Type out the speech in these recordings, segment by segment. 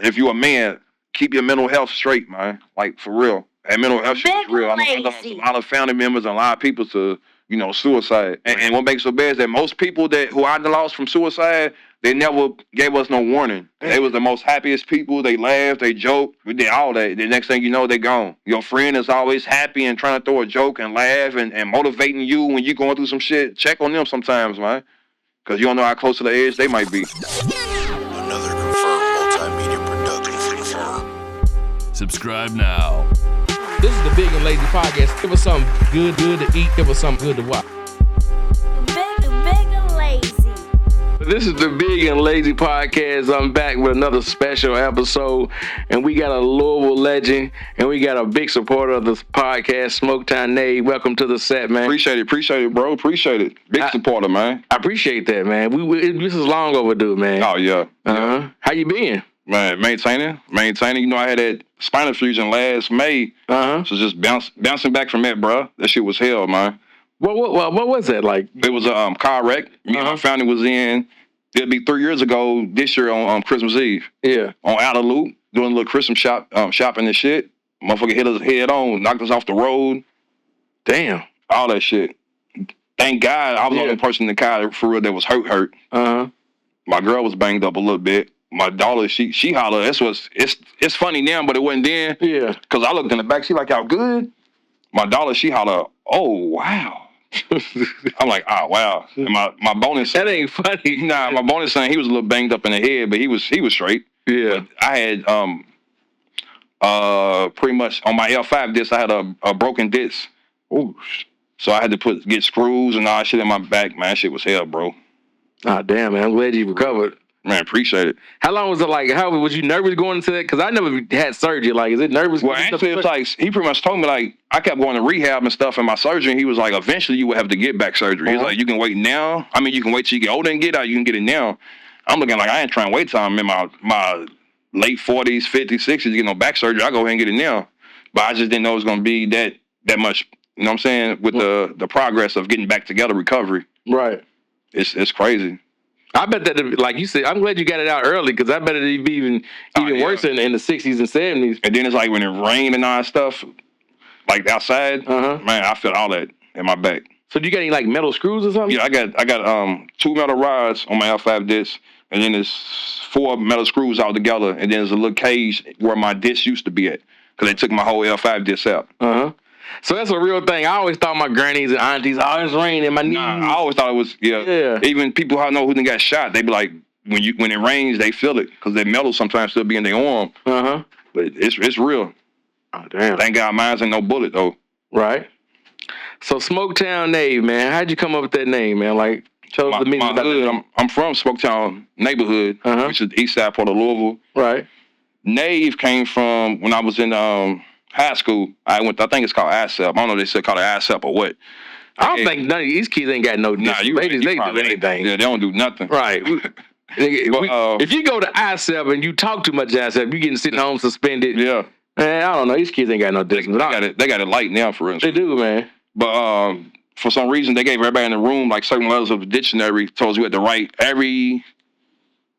if you a man, keep your mental health straight, man. Like, for real. And mental health shit is real. I know a lot of family members and a lot of people to, suicide. And what makes it so bad is that most people who I lost from suicide, they never gave us no warning. They was the most happiest people. They laughed, they joked, we did all that. The next thing you know, they gone. Your friend is always happy and trying to throw a joke and laugh and motivating you when you going through some shit. Check on them sometimes, man. Because you don't know how close to the edge they might be. Another confirmed multimedia production. Subscribe now. This is the Big and Lazy Podcast. Give us something good to eat. Give us something good to watch. Big and Lazy. This is the Big and Lazy Podcast. I'm back with another special episode, and we got a Louisville legend, and we got a big supporter of this podcast, Smoketown Knave. Welcome to the set, man. Appreciate it, bro. Appreciate it. Big supporter, man. I appreciate that, man. This is long overdue, man. Oh, yeah. How you been? Man, maintaining. You know, I had that spinal fusion last May. So just bouncing back from that, bro. That shit was hell, man. What was that like? It was a car wreck. Me and my family was in. It'll be 3 years ago this year on Christmas Eve. Yeah. On Outer Loop, doing a little Christmas shopping and shit. Motherfucker hit us head on, knocked us off the road. Damn. All that shit. Thank God I was the only person in the car for real that was hurt. My girl was banged up a little bit. My daughter, she hollered. It's funny now, but it wasn't then. Yeah. Cause I looked in the back, she like, y'all good? My daughter, she hollered, oh wow. I'm like, oh wow. And my bonus that ain't funny. Nah, my bonus son, he was a little banged up in the head, but he was straight. Yeah. But I had pretty much on my L5 disc, I had a broken disc. Ooh. So I had to get screws and all that shit in my back, man. That shit was hell, bro. Ah, damn, man. I'm glad you recovered. Man, appreciate it. How long was it like? How was you nervous going into that? Because I never had surgery. Like, is it nervous? Well, actually, it's like he pretty much told me, like, I kept going to rehab and stuff, and my surgeon, he was like, eventually you would have to get back surgery. He's like, you can wait now. I mean, you can wait till you get older and get out. You can get it now. I'm looking like I ain't trying to wait till I'm in my late 40s, 50s, 60s to get no back surgery. I go ahead and get it now. But I just didn't know it was going to be that much, you know what I'm saying, with the progress of getting back together, recovery. Right. It's crazy. I bet that, like you said, I'm glad you got it out early because I bet it'd be even worse in the 60s and 70s. And then it's like when it rained and all that stuff, like outside, man, I feel all that in my back. So do you got any like metal screws or something? Yeah, I got 2 metal rods on my L5 disc, and then there's 4 metal screws all together, and then there's a little cage where my disc used to be at because they took my whole L5 disc out. So that's a real thing. I always thought my grannies and aunties, it's raining in my knees. Nah, I always thought it was, yeah. Even people I know who done got shot, they be like, when it rains, they feel it because that metal sometimes still be in their arm. But it's real. Oh, damn. Thank God mine's ain't no bullet, though. Right. So Smoketown Knave, man, how'd you come up with that name, man? Like, chose the meaning my hood, I'm from Smoketown neighborhood, which is the east side part of Louisville. Right. Knave came from when I was in high school. I think it's called ISEP. I don't know if they still call it ISEP or what. I don't think none of these kids ain't got no disabilities. They do anything. Yeah, they don't do nothing. Right. If you go to ISEP and you talk too much ISEP, you getting sitting home suspended. Yeah. Man, I don't know. These kids ain't got no disabilities. They got it light now, for instance. They do, man. But for some reason, they gave everybody in the room like certain letters of the dictionary. Told us we had to write every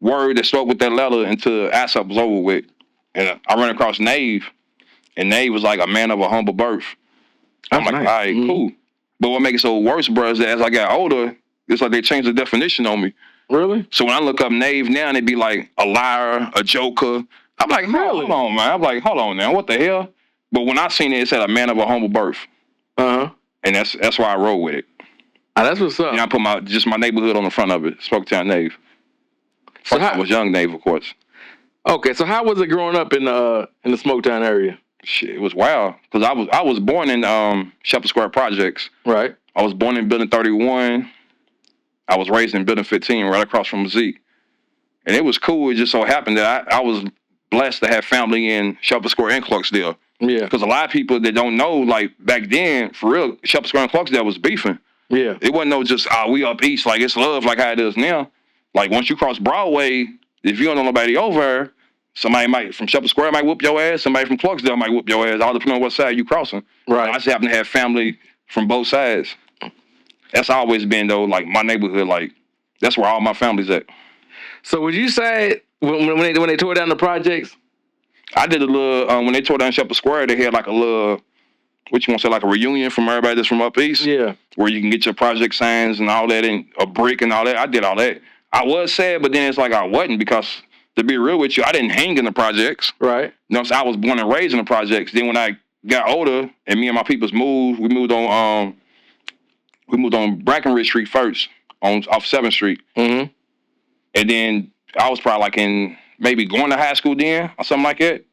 word that spoke with that letter until ISEP was over with. And I ran across Knave. And Knave was like a man of a humble birth. I'm like, nice. All right, cool. But what makes it so worse, bro, is that as I got older, it's like they changed the definition on me. Really? So when I look up Knave now, it'd be like a liar, a joker. I'm like, hold on, man. I'm like, hold on now, what the hell? But when I seen it said a man of a humble birth. And that's why I roll with it. That's what's up. And I put my neighborhood on the front of it, Smoketown Knave. First I was young Knave, of course. Okay, so how was it growing up in the Smoketown area? Shit, it was wild because I was born in Shepherd Square Projects. Right. I was born in Building 31. I was raised in Building 15, right across from Zeke. And it was cool. It just so happened that I was blessed to have family in Shepherd Square and Clarksdale. Yeah. Because a lot of people that don't know, like back then, for real, Shepherd Square and Clarksdale was beefing. Yeah. It wasn't no just, we up east, like it's love like how it is now. Like once you cross Broadway, if you don't know nobody over, somebody from Shepherd Square might whoop your ass. Somebody from Clarksdale might whoop your ass. All depending on what side you crossing. Right. I just happen to have family from both sides. That's always been, though, like my neighborhood. Like that's where all my family's at. So would you say when they tore down the projects? I did a little when they tore down Shepherd Square. They had like a little, what you want to say, like a reunion from everybody that's from up east. Yeah. Where you can get your project signs and all that, and a brick and all that. I did all that. I was sad, but then it's like I wasn't, because to be real with you, I didn't hang in the projects. Right. You know, so I was born and raised in the projects. Then when I got older and me and my peoples moved, we moved on Brackenridge Street first, off 7th Street. Mm-hmm. And then I was probably like in maybe going to high school then or something like that.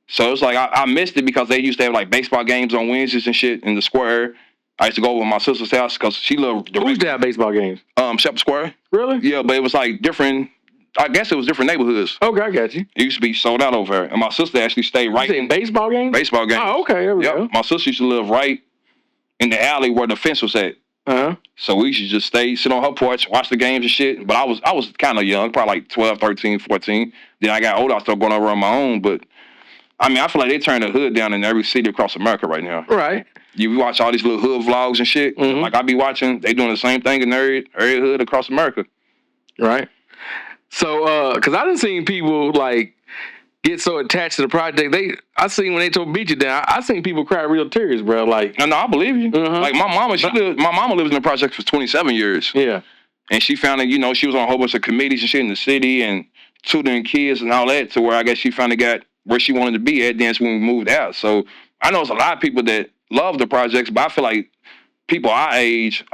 So it's like I missed it because they used to have like baseball games on Wednesdays and shit in the square. I used to go over to my sister's house because she loved the Who's that baseball games? Shepherd Square. Really? Yeah, but it was like different. I guess it was different neighborhoods. Okay, I got you. It used to be sold out over there. And my sister actually stayed right in baseball games? Baseball games. Oh, okay. There we go. My sister used to live right in the alley where the fence was at. Uh-huh. So we used to just sit on her porch, watch the games and shit. But I was kind of young, probably like 12, 13, 14. Then I got older, I started going over on my own. But, I mean, I feel like they turned the hood down in every city across America right now. Right. You watch all these little hood vlogs and shit. Mm-hmm. Like I be watching, they doing the same thing in every hood across America. Right. So, because I done seen people like get so attached to the project. I seen when they tore Beat You down, I seen people cry real tears, bro. Like, No, I believe you. Uh-huh. Like my mama lives in the project for 27 years. yeah. And she found that, she was on a whole bunch of committees and shit in the city and tutoring kids and all that, to where I guess she finally got where she wanted to be at. Then when we moved out. So I know it's a lot of people that love the projects, but I feel like people my age,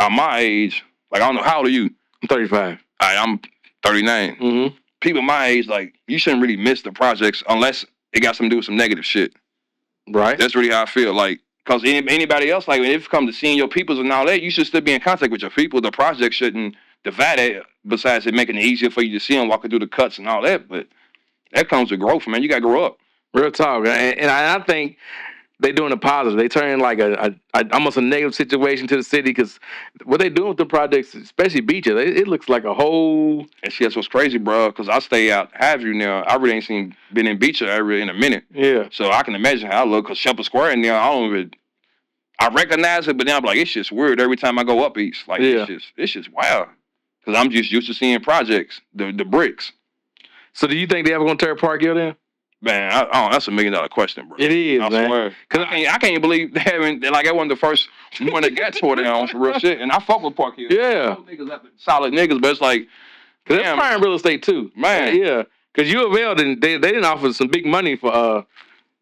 like, I don't know, how old are you? I'm 35. I'm 39. Mm-hmm. People my age, like, you shouldn't really miss the projects unless it got something to do with some negative shit. Right. That's really how I feel. Like, because anybody else, like, if it comes to seeing your peoples and all that, you should still be in contact with your people. The project shouldn't divide it, besides it making it easier for you to see them walking through the cuts and all that. But that comes with growth, man. You got to grow up. Real talk. And I think they doing a positive. They turn like a almost a negative situation to the city, because what they doing with the projects, especially beaches, it looks like a whole. And see, that's what's crazy, bro. Because I stay out Highview now. I really ain't been in Beach area in a minute. Yeah. So I can imagine how I look. Because Shepherd Square in there, I recognize it, but then I'm like, it's just weird every time I go up east. Like, yeah. it's just wild. Because I'm just used to seeing projects, the bricks. So do you think they ever gonna tear Park Hill down? Man, that's $1 million question, bro. It is, I man. swear. Because I can't believe they haven't, like, that wasn't the first one that got tore down on some real shit. And I fuck with Park Hill. Yeah. Those niggas solid niggas, but it's like, because that's prime real estate too, man. Yeah. Because U of L, they didn't offer some big money for that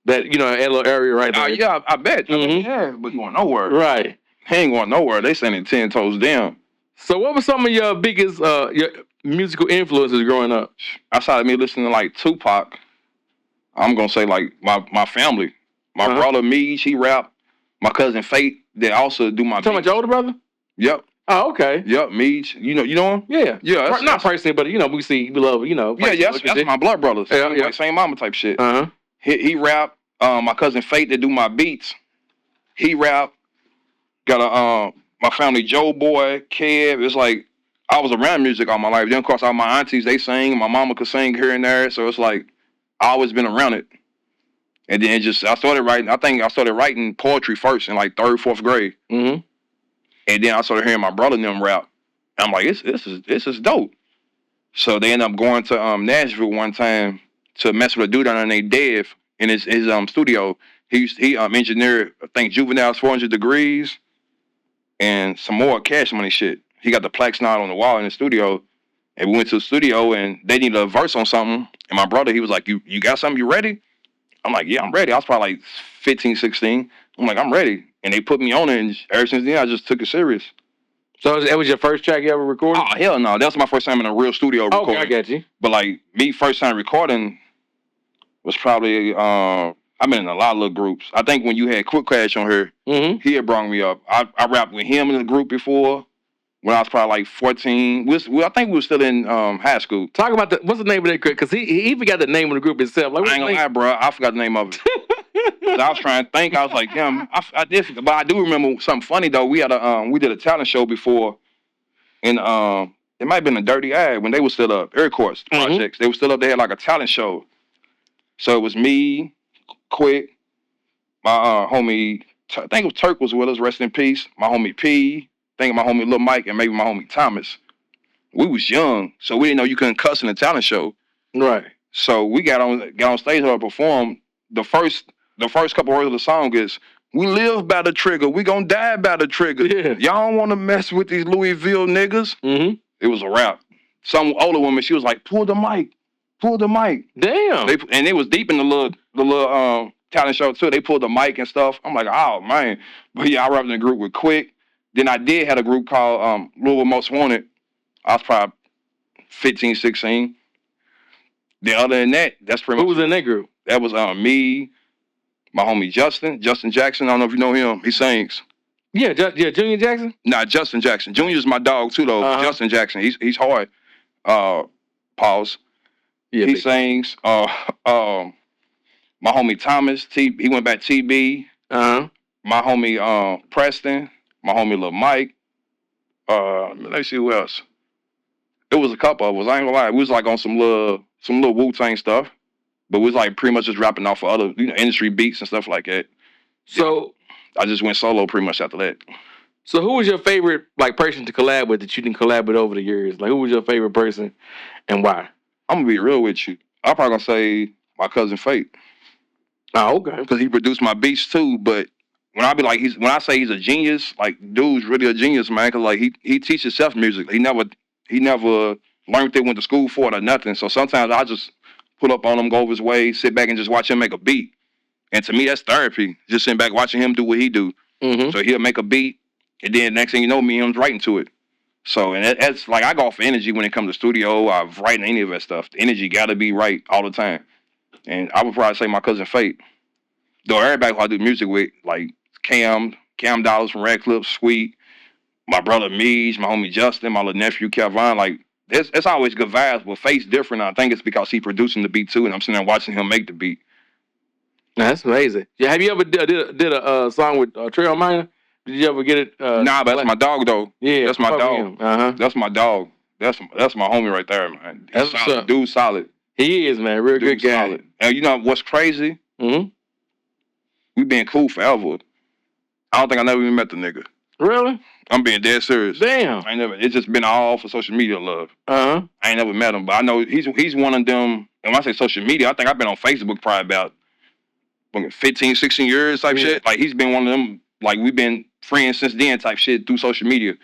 that little area right there. Yeah, I bet. Mm-hmm. Yeah, but going nowhere. Right. He ain't going nowhere. They sending 10 toes down. So what were some of your biggest your musical influences growing up? Outside of me listening to like Tupac, I'm gonna say like my family. My brother Meej, he rap. My cousin Fate, they also do my. You talking about your older brother? Yep. Oh, okay. Yep, Meej. You know him? Yeah. Yeah. Not personally, but we love. Yeah, that's my blood brothers. Yeah, like same mama type shit. Uh huh. He rap. My cousin Fate that do my beats. He rap. Got my family Joe Boy, Kev. It's like I was around music all my life. Then of course all my aunties they sing. My mama could sing here and there. So it's like I always been around it. And then I started writing. I think I started writing poetry first in like 3rd, 4th grade. Mm-hmm. And then I started hearing my brother and them rap. And I'm like, this is dope. So they ended up going to Nashville one time to mess with a dude down there named Dev in his studio. He engineered, I think, Juvenile's 400 Degrees and some more Cash Money shit. He got the plaques now on the wall in the studio. And we went to the studio and they needed a verse on something. And my brother, he was like, you got something? You ready? I'm like, yeah, I'm ready. I was probably like 15, 16. I'm like, I'm ready. And they put me on it. And ever since then, I just took it serious. So that was your first track you ever recorded? Oh, hell no. That was my first time in a real studio recording. Okay, I got you. But like me first time recording was probably, I've been in a lot of little groups. I think when you had Quick Cash on here, he had brought me up. I rapped with him in the group before when I was probably like 14. I think we were still in high school. Talk about what's the name of that group? Because he forgot the name of the group itself. Like, I ain't gonna lie, bro. I forgot the name of it. I was trying to think. I was like, damn, I did forget. But I do remember something funny though. We had we did a talent show before, and it might have been a Dirty Eye when they were still up. Air Course projects. They were still up. They had like a talent show. So it was me, Quick, my homie. I think it was Turk was with us. Rest in peace. My homie P. I think my homie Lil Mike and maybe my homie Thomas. We was young, so we didn't know you couldn't cuss in a talent show. Right. So we got on stage and performed. The first couple words of the song is, "We live by the trigger, we gonna die by the trigger. Yeah. Y'all don't want to mess with these Louisville niggas." Mm-hmm. It was a rap. Some older woman, she was like, "Pull the mic, pull the mic." Damn. And it was deep in the little talent show too. They pulled the mic and stuff. I'm like, oh man. But yeah, I rapped in a group with Quick. Then I did have a group called Louisville Most Wanted. I was probably 15, 16. Then other than that, that's pretty much. Who was in that group? That was me, my homie Justin Jackson. I don't know if you know him. He sings. Yeah, Junior Jackson? Nah, Justin Jackson. Junior's my dog too though. Uh-huh. Justin Jackson. He's hard. Pause. Yeah. He sings. My homie Thomas, he went back TB. Uh-huh. My homie Preston, my homie Lil Mike. Let's see who else. It was a couple of us. I ain't gonna lie. We was like on some little Wu-Tang stuff. But we was like pretty much just rapping off of other, industry beats and stuff like that. So I just went solo pretty much after that. So who was your favorite person to collab with that you didn't collab with over the years? Like who was your favorite person and why? I'm gonna be real with you. I'm probably gonna say my cousin Fate. Oh, okay. Because he produced my beats too. But when I say he's a genius, like dude's really a genius, man. Cause like he teaches self music. He never learned it, went to school for it or nothing. So sometimes I just pull up on him, go over his way, sit back and just watch him make a beat. And to me, that's therapy. Just sitting back watching him do what he do. Mm-hmm. So he'll make a beat, and then next thing you know, me and him's writing to it. So and that's like I go off energy when it comes to studio. I've writing any of that stuff. The energy got to be right all the time. And I would probably say my cousin Fate. Though everybody who I do music with, like Cam Dollars from Red Clip, Sweet, my brother Meej, my homie Justin, my little nephew Kelvin, like it's always good vibes. But Fate's different. I think it's because he's producing the beat too, and I'm sitting there watching him make the beat. That's amazing. Yeah, have you ever did a song with Trail Minor? Did you ever get it? Nah, but that's my dog though. Yeah, that's my dog. Uh-huh. That's my dog. That's my homie right there, man. He's That's solid. Dude, solid. He is, man. Real good guy. Solid. And you know what's crazy? Mm-hmm. We been cool forever. I don't think I never even met the nigga. Really? I'm being dead serious. Damn. It's just been all for social media love. Uh-huh. I ain't never met him, but I know he's one of them. And when I say social media, I think I've been on Facebook probably about 15, 16 years type shit. Like he's been one of them, like we've been friends since then type shit through social media.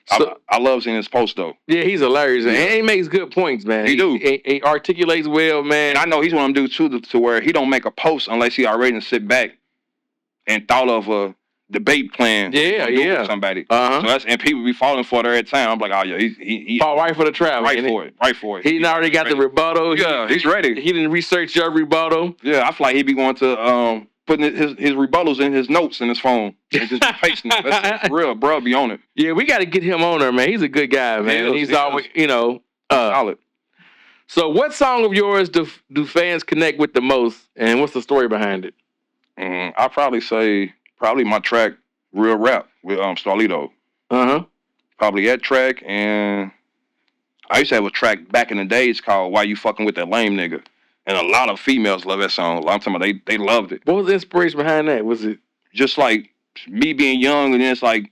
So, I love seeing his post though. Yeah, he's hilarious. And he makes good points, man. He do. He articulates well, man. And I know he's one of them dudes too to where he don't make a post unless he already sit back and thought of a debate plan. Yeah. With somebody. Uh-huh. So and people be falling for it every time. I'm like, oh yeah, he fall right for the trap. Right for it. He already got the rebuttal. Yeah, he's ready. He didn't research your rebuttal. Yeah, I feel like he'd be going to putting his rebuttals in his notes in his phone and just pasting it. That's real, bro. Be on it. Yeah, we got to get him on there, man. He's a good guy, man. He's always, solid. So, what song of yours do fans connect with the most, and what's the story behind it? I'll probably say my track "Real Rap" with Starlito. Probably that track, and I used to have a track back in the days called "Why You Fucking With That Lame Nigga." And a lot of females love that song. I'm talking about they loved it. What was the inspiration behind that? Was it just like me being young, and then it's like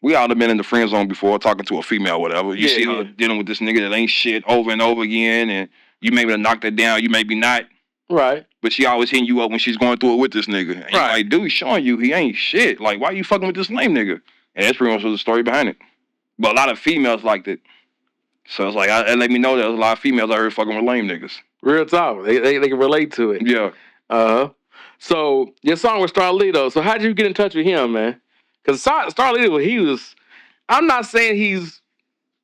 we all have been in the friend zone before, talking to a female, whatever. You see her dealing with this nigga that ain't shit over and over again, and you maybe done knocked that down, you maybe not. Right. But she always hitting you up when she's going through it with this nigga. And you're like, dude, he's showing you he ain't shit. Like, why you fucking with this lame nigga? And that's pretty much the story behind it. But a lot of females liked it. So it's like, it let me know that there's a lot of females out here fucking with lame niggas. Real talk. They can relate to it. Yeah. So your song with Starlito. So how did you get in touch with him, man? Because Starlito, I'm not saying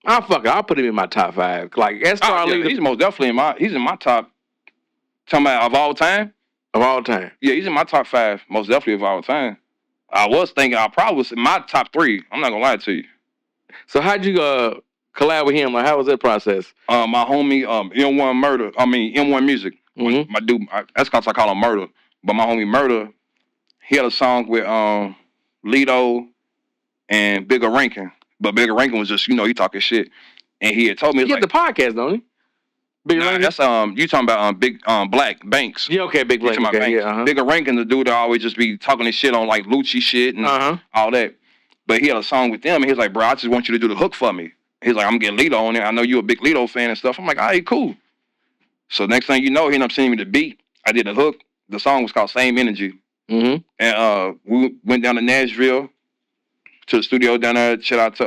I'll put him in my top 5. Like, that's Starlito. He's most definitely he's in my top, talking about of all time? Of all time. Yeah, he's in my top 5, most definitely of all time. I was thinking I probably was in my top 3. I'm not going to lie to you. So how'd you collab with him? Like, how was that process? My homie, M1 Music. Mm-hmm. My dude, that's because I call him Murder. But my homie Murder, he had a song with Lito and Bigger Rankin. But Bigger Rankin was just, he talking shit. And he had told me, he had the podcast, don't he? Bigger Rankin? That's you talking about Big Black Banks. Yeah, okay, Big Black. Okay, yeah, Bigger Rankin, the dude that always just be talking this shit on like Lucci shit and all that. But he had a song with them, and he was like, bro, I just want you to do the hook for me. He's like, I'm getting Lito on there. I know you a big Lito fan and stuff. I'm like, all right, cool. So next thing you know, he ended up sending me the beat. I did the hook. The song was called Same Energy. Mm-hmm. And we went down to Nashville to the studio down there. Shout out to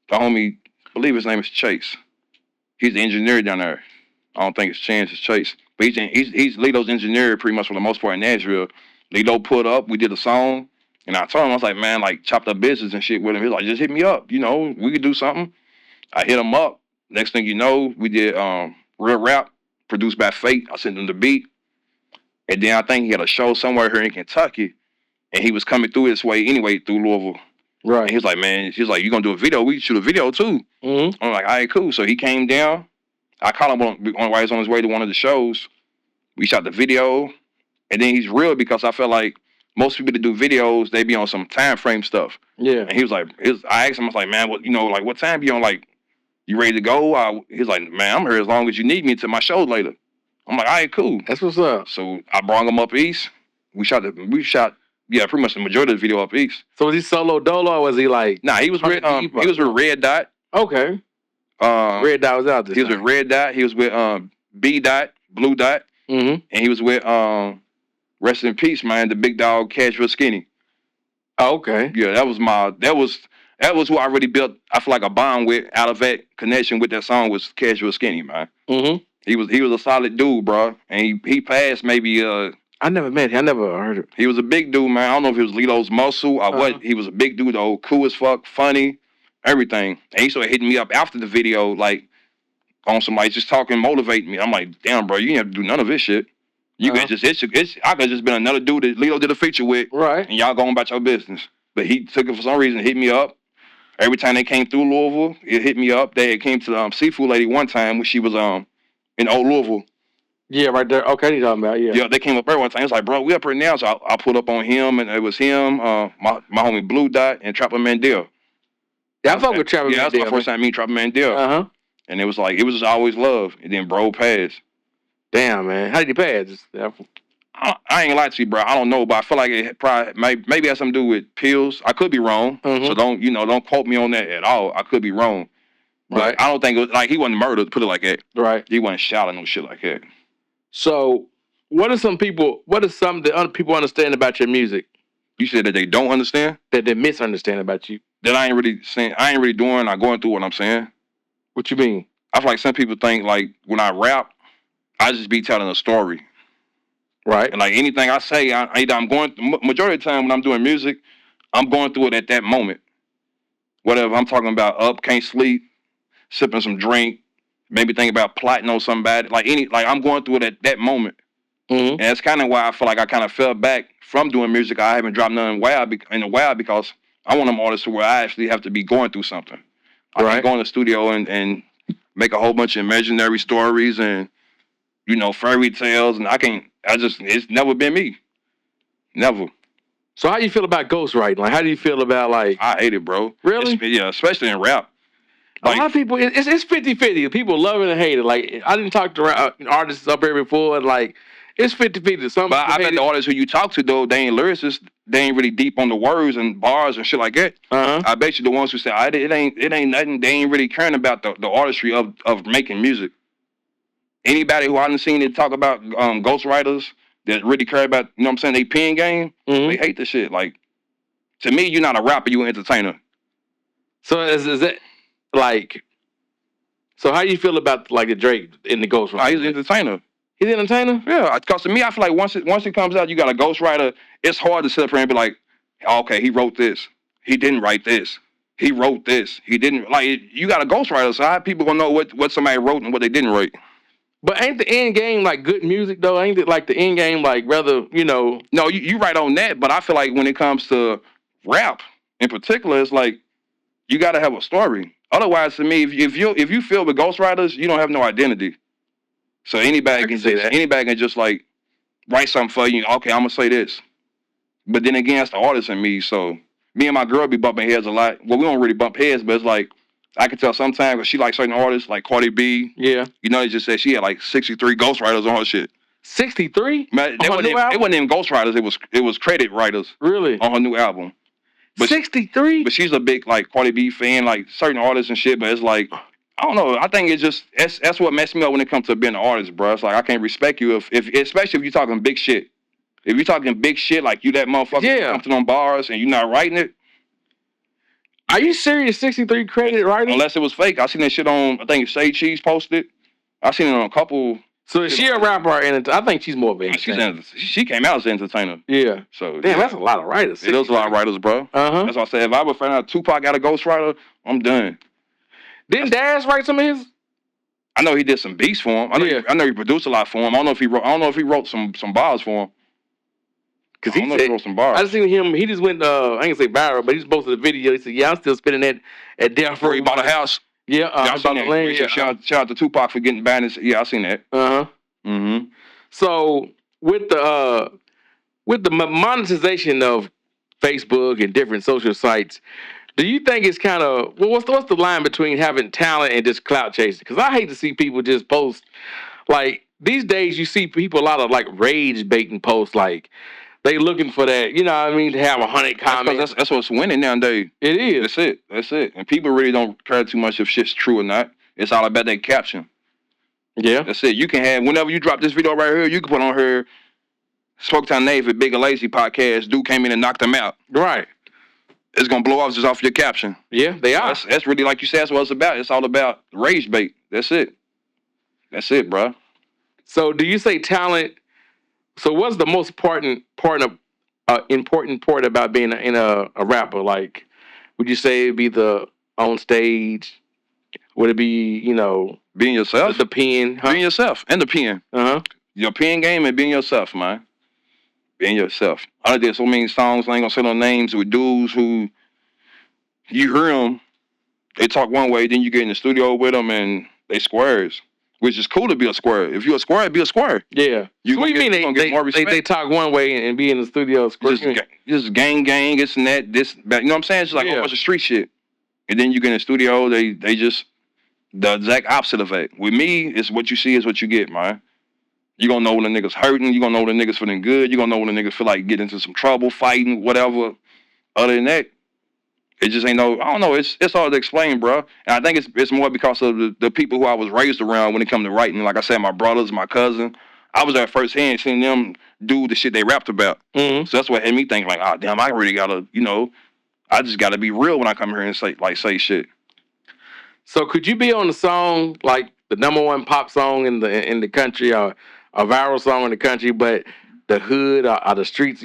the homie, I believe his name is Chase. He's the engineer down there. I don't think it's Chance, it's Chase. But he's Lito's engineer pretty much for the most part in Nashville. Lito put up, we did a song, and I told him, I was like, man, like chopped up business and shit with him. He was like, just hit me up, you know, we could do something. I hit him up. Next thing you know, we did Real Rap, produced by Fate. I sent him the beat. And then I think he had a show somewhere here in Kentucky, and he was coming through this way anyway, through Louisville. Right. And he was like, man, he's like, you gonna do a video? We can shoot a video too. Mm-hmm. I'm like, all right, cool. So he came down. I caught him on while he was on his way to one of the shows. We shot the video, and then he's real because I felt like most people that do videos, they be on some time frame stuff. Yeah. And he was like, I asked him, I was like, man, what, you know, like what time you on? Like, you ready to go? He's like, man, I'm here as long as you need me to my show later. I'm like, all right, cool. That's what's up. So I brought him up east. We shot, pretty much the majority of the video up east. So was he solo dolo or was he like? Nah, he was with Red Dot. Okay. Red Dot was out there. He was with Red Dot. He was with B Dot, Blue Dot, Mm-hmm. and he was with rest in peace, man, the big dog Casual Skinny. Oh, okay. Yeah, that was who I really built. I feel like a bond with out of that connection with that song was Casual Skinny, man. Mm-hmm. He was a solid dude, bro, and he passed maybe. I never met him. I never heard it. He was a big dude, man. I don't know if it was Lito's muscle or what. He was a big dude, though, cool as fuck, funny, everything. And he started hitting me up after the video, like on some like just talking, motivating me. I'm like, damn, bro, you didn't have to do none of this shit. You could just I could just been another dude that Lito did a feature with, right? And y'all going about your business. But he took it for some reason, hit me up. Every time they came through Louisville, it hit me up. They came to the Seafood Lady one time when she was in Old Louisville. Yeah, right there. Okay, you talking about, yeah. Yeah, they came up there one time. It's like, bro, we up here now. So I put up on him, and it was him, my homie Blue Dot, and Trapper Mandel. Yeah, I fuck with Trapper Mandel. Yeah, that's my first time meeting Trapper Mandel. Uh-huh. And it was just always love. And then bro passed. Damn, man. How did he pass? I ain't like to you, bro. I don't know, but I feel like it probably maybe has something to do with pills. I could be wrong. Mm-hmm. So don't quote me on that at all. I could be wrong. But right. I don't think it was, like, he wasn't murdered, put it like that. Right. He wasn't shot or no shit like that. So, what are some that other people understand about your music? You said that they don't understand? That they misunderstand about you. That I ain't really doing or going through what I'm saying. What you mean? I feel like some people think, like, when I rap, I just be telling a story. Right. And, like, anything I say, I'm going, majority of the time when I'm doing music, I'm going through it at that moment. Whatever, I'm talking about up, can't sleep, sipping some drink, maybe think about plotting on somebody, like I'm going through it at that moment. Mm-hmm. And that's kind of why I feel like I kind of fell back from doing music. I haven't dropped none in a while because I want them artists where I actually have to be going through something. I can go in the studio and make a whole bunch of imaginary stories and, fairy tales, and it's never been me. Never. So how do you feel about ghostwriting? Like, how do you feel about, like... I hate it, bro. Really? Yeah, especially in rap. Like, a lot of people, it's 50-50. People love it and hate it. Like, I didn't talk to artists up here before, and, like, it's 50-50. But I bet the artists who you talk to, though, they ain't lyricists. They ain't really deep on the words and bars and shit like that. Uh-huh. I bet you the ones who say, it ain't nothing, they ain't really caring about the artistry of making music. Anybody who I done seen it talk about ghostwriters that really care about, they pen game, they hate the shit. Like, to me, you're not a rapper, you're an entertainer. So is it, like, so how do you feel about, like, the Drake in the ghostwriter? He's an entertainer. He's an entertainer? Yeah, because to me, I feel like once it comes out, you got a ghostwriter, it's hard to sit up here and be like, okay, he wrote this. He didn't write this. He wrote this. He didn't, like, you got a ghostwriter, so how people gonna know what somebody wrote and what they didn't write? But ain't the end game, like, good music, though? Ain't it, like, the end game, like, rather, No, you right on that, but I feel like when it comes to rap in particular, it's like, you got to have a story. Otherwise, to me, if you feel with ghostwriters, you don't have no identity. So anybody can say that. Anybody can just, like, write something for you. Okay, I'm gonna say this. But then again, it's the artist in me. So me and my girl be bumping heads a lot. Well, we don't really bump heads, but it's like I can tell sometimes because she likes certain artists, like Cardi B. Yeah. They just said she had like 63 ghostwriters on her shit. 63? It wasn't even ghostwriters. It was credit writers. Really? On her new album. But 63? But she's a big like Cardi B fan, like certain artists and shit. But it's like I don't know. I think it's just that's what messed me up when it comes to being an artist, bro. It's like I can't respect you if especially if you're talking big shit. If you're talking big shit, like you that motherfucker come to them bars and you're not writing it. Are you serious? 63 credited writer? Unless it was fake. I seen that shit on. I think Shade Cheese posted. I seen it on a couple. So is she a rapper? I think she's more of an entertainer. She came out as an entertainer. Yeah. So damn, that's a lot of writers. It is a lot of writers, bro. That's why I said if I would find out Tupac got a ghostwriter, I'm done. Didn't Dash write some of his? I know he did some beats for him. I know he produced a lot for him. I don't know if he wrote some bars for him. Cause he wrote some bars. I just seen him. He just went. I ain't gonna say viral, but he just posted a video. He said, "Yeah, I'm still spinning that at Death Row." He bought a house. Yeah, I seen that. Land, yeah. Shout out to Tupac for getting banned. Yeah, I seen that. So with the monetization of Facebook and different social sites, do you think it's kind of what's the line between having talent and just clout chasing? Because I hate to see people just post like these days. You see people a lot of like rage baiting posts like. They looking for that, you know what I mean, to have 100 comments. That's what's winning nowadays. It is. That's it. And people really don't care too much if shit's true or not. It's all about that caption. Yeah. That's it. You can have, whenever you drop this video right here, you can put on here, Smoketown Knave at Big and Lazy podcast, dude came in and knocked him out. Right. It's going to blow off just off your caption. Yeah, they are. That's really, like you said, that's what it's about. It's all about rage bait. That's it. That's it, bro. So do you say talent... So what's the most important part about being a rapper? Like, would you say it'd be the on stage? Would it be, being yourself? The pen? Huh? Being yourself and the pen. Your pen game and being yourself, man. Being yourself. I did so many songs, I ain't gonna say no names, with dudes who you hear them, they talk one way, then you get in the studio with them and they squares. Which is cool to be a square. If you're a square, be a square. Yeah. You what do you mean they talk one way and be in the studio square? Just gang, this and that, this, that. You know what I'm saying? It's like a bunch of street shit. And then you get in the studio, they just the exact opposite of it. With me, it's what you see is what you get, man. You gonna know when the niggas hurting. You gonna know when the niggas feeling good. You gonna know when the niggas feel like getting into some trouble, fighting, whatever. Other than that, it just ain't no, I don't know, it's hard to explain, bro. And I think it's more because of the people who I was raised around when it come to writing. Like I said, my brothers, my cousin. I was at first hand seeing them do the shit they rapped about. So that's what had me thinking like, oh, damn, I really gotta, I just gotta be real when I come here and say shit. So could you be on a song, like the #1 pop song in the country or a viral song in the country, but the hood or the streets,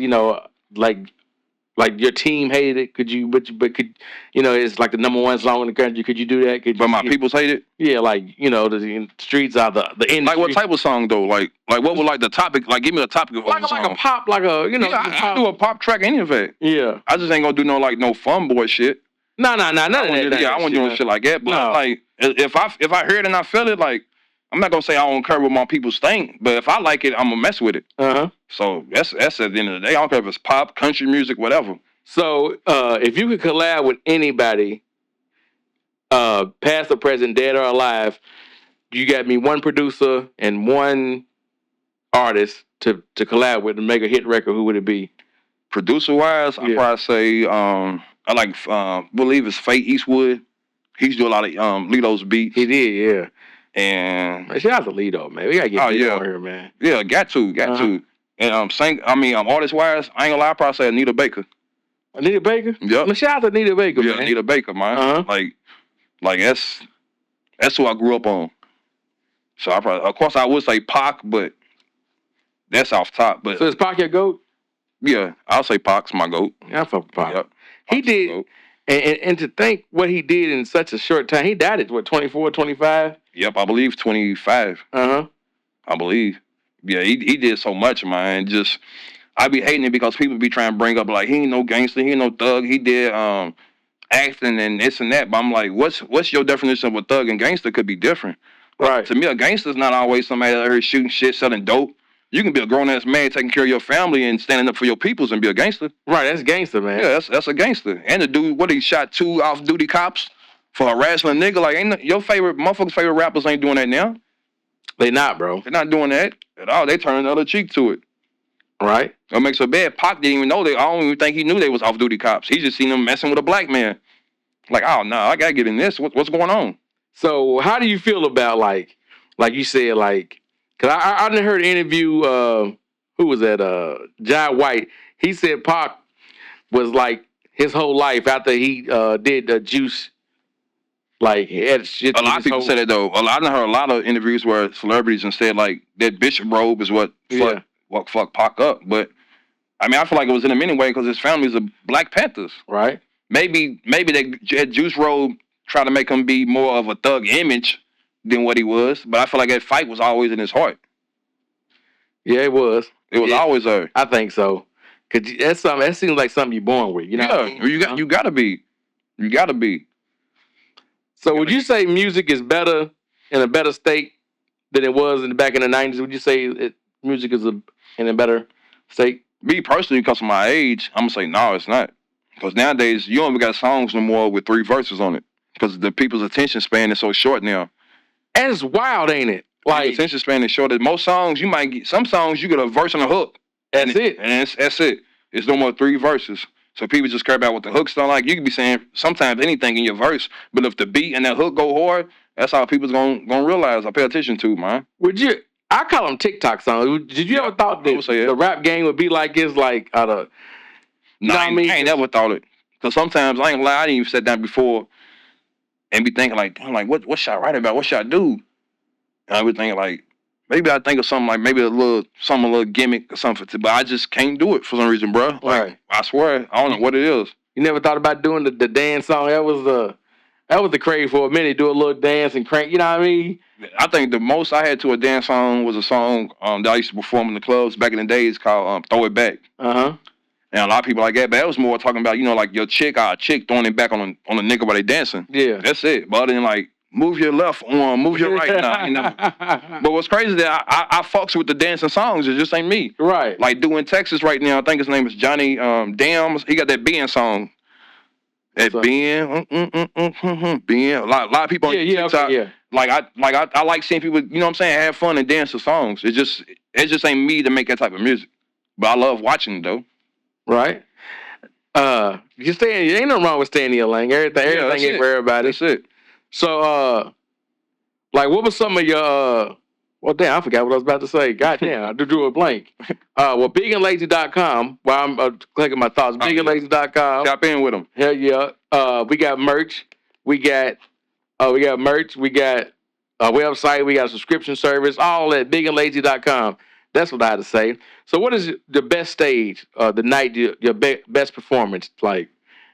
like your team hated it? Could you? But could it's like the #1 song in the country. Could you do that? Could you, but my peoples hate it. Yeah, like the streets are the industry. Like what type of song though? Like what was like the topic? Like give me a topic of like a song. Like a pop, like a I do a pop track, any of it. Yeah, I just ain't gonna do no fun boy shit. No, none of that. Yeah, I wasn't doing shit like that. But like if I hear it and I feel it, like I'm not gonna say I don't care what my people think, but if I like it, I'm gonna mess with it. So that's at the end of the day. I don't care if it's pop, country music, whatever. So, if you could collab with anybody, past or present, dead or alive, you got me one producer and one artist to collab with and make a hit record, who would it be? Producer-wise, I'd probably say, I like, believe it's Faye Eastwood. He's doing a lot of Lito's beats. He did, yeah. And... Man, shout out to Lito, man. We gotta get Lito on here, man. Yeah, got to. And artist-wise, I ain't gonna lie, I'd probably say Anita Baker. Anita Baker? Yep. Man, shout out to Anita Baker, man. Yeah, Anita Baker, man. Like that's who I grew up on. So of course I would say Pac, but that's off top. But so is Pac your GOAT? Yeah, I'll say Pac's my GOAT. Yeah, I fuck with Pac. Yep. He did, and to think what he did in such a short time, he died at what, 24, 25? Yep, I believe 25. I believe. Yeah, he did so much, man. Just I be hating it because people be trying to bring up like he ain't no gangster, he ain't no thug. He did acting and this and that. But I'm like, what's your definition of a thug and gangster? Could be different. Right. To me, a gangster's not always somebody out here shooting shit, selling dope. You can be a grown ass man taking care of your family and standing up for your peoples and be a gangster. Right, that's gangster, man. Yeah, that's a gangster. And the dude, he shot 2 off-duty cops for harassing a nigga. Like, ain't your motherfucker's favorite rappers ain't doing that now. They not, bro. They're not doing that at all. They turning the other cheek to it. Right. What makes so bad, Pac didn't even know they. I don't even think he knew they was off-duty cops. He just seen them messing with a black man. Like, oh no, I gotta get in this. What's going on? So how do you feel about like you said, like, cause I didn't heard an interview, who was that? John White. He said Pac was like his whole life after he did Juice, like he had shit. A lot of people say that though. I heard a lot of interviews where celebrities and said like that bishop robe is what fucked Pac up. But I mean, I feel like it was in him anyway because his family's a Black Panthers. Right. Maybe that Juice robe try to make him be more of a thug image than what he was. But I feel like that fight was always in his heart. Yeah, it was. It was always there. I think so. Cause that's something. That seems like something you're born with. You know. Yeah, what I mean? you gotta be. You gotta be. So would you say music is better in a better state than it was back in the 90s? Would you say music is in a better state? Me personally, because of my age, I'm gonna say no, it's not. Because nowadays you don't even got songs no more with 3 verses on it. Because the people's attention span is so short now. And it's wild, ain't it? Like attention span is short. Most songs you might get. Some songs you get a verse and a hook. That's it. And that's it. It's no more 3 verses. So people just care about what the hook sound like. You can be saying sometimes anything in your verse, but if the beat and that hook go hard, that's how people's gonna realize I pay attention to, man. I call them TikTok songs. Did you ever thought that the rap game would be like this, like out of? No, I ain't never thought it. Cause sometimes I ain't gonna lie, I didn't even sit down before and be thinking like, I'm like, what should I write about? What should I do? And I be thinking like, maybe I think of something like maybe a little gimmick or something, but I just can't do it for some reason, bro. Like, right. I swear, I don't know what it is. You never thought about doing the dance song? That was the craze for a minute. Do a little dance and crank. You know what I mean? I think the most I had to a dance song was a song that I used to perform in the clubs back in the days called "Throw It Back." And a lot of people like that, but that was more talking about like your chick throwing it back on a nigga while they dancing. Yeah, that's it. But other than like move your left arm, move your right now. You know. But what's crazy is that I fucks with the dancing songs. It just ain't me. Right. Like doing Texas right now. I think his name is Johnny Dams. He got that Ben song. That Ben, Ben. A lot of people on TikTok. Okay, yeah. Like I like seeing people. You know what I'm saying? Have fun and dance to songs. It just ain't me to make that type of music. But I love watching it though. Right. You ain't nothing wrong with staying in your lane. Everything ain't for everybody. That's it. So, like, what was some of your, well, damn, I forgot what I was about to say. God damn, I drew a blank. Well, bigandlazy.com, while I'm clicking my thoughts, bigandlazy.com. Tap in with them. Hell yeah. We got merch. We got merch. We got a website. We got a subscription service. All at bigandlazy.com. That's what I had to say. So what is the best stage, the night, your best performance? Like,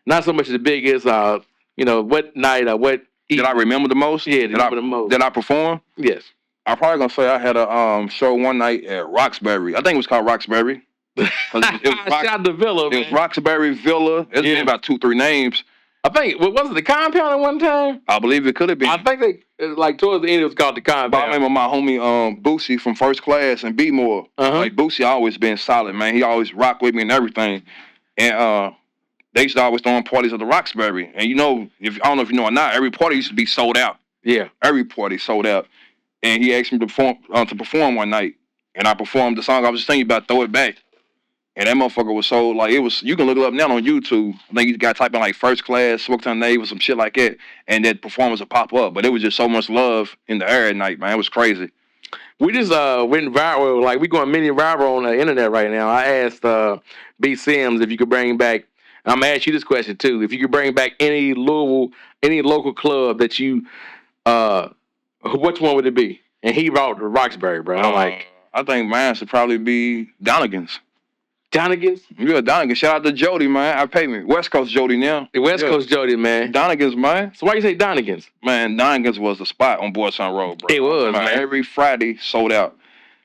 not so much the biggest, what night or what did I remember the most? Yeah, the most. Did I perform? Yes. I'm probably going to say I had a show one night at Roxbury. I think it was called Roxbury. It was the Villa, man. It was Roxbury Villa. It's been about 2-3 names. I think, was it the Compound at one time? I believe it could have been. I think towards the end it was called the Compound. But I remember my homie Boosie from First Class and B-More. Like Boosie always been solid, man. He always rock with me and everything. And they used to always throw parties at the Roxbury. And I don't know if you know or not, every party used to be sold out. Yeah. Every party sold out. And he asked me to perform one night. And I performed the song I was just thinking about, Throw It Back. And that motherfucker was so, like, you can look it up now on YouTube. I think you got to type in, like, First Class, Smoketown Knave, or some shit like that. And that performance will pop up. But it was just so much love in the air at night, man. It was crazy. We just went viral. Like, we going mini viral on the internet right now. I asked B. Sims if you could bring back, I'm going to ask you this question, too. If you could bring back any local club that you, which one would it be? And he brought the Roxbury, bro. I'm like, I think mine should probably be Donegan's. Donegan's? Yeah, Donegan's. Shout out to Jody, man. I pay me. West Coast Jody now. The West Coast Jody, man. Donegan's, man. So why you say Donegan's? Man, Donegan's was the spot on Boardtown Road, bro. It was, man. Every Friday sold out.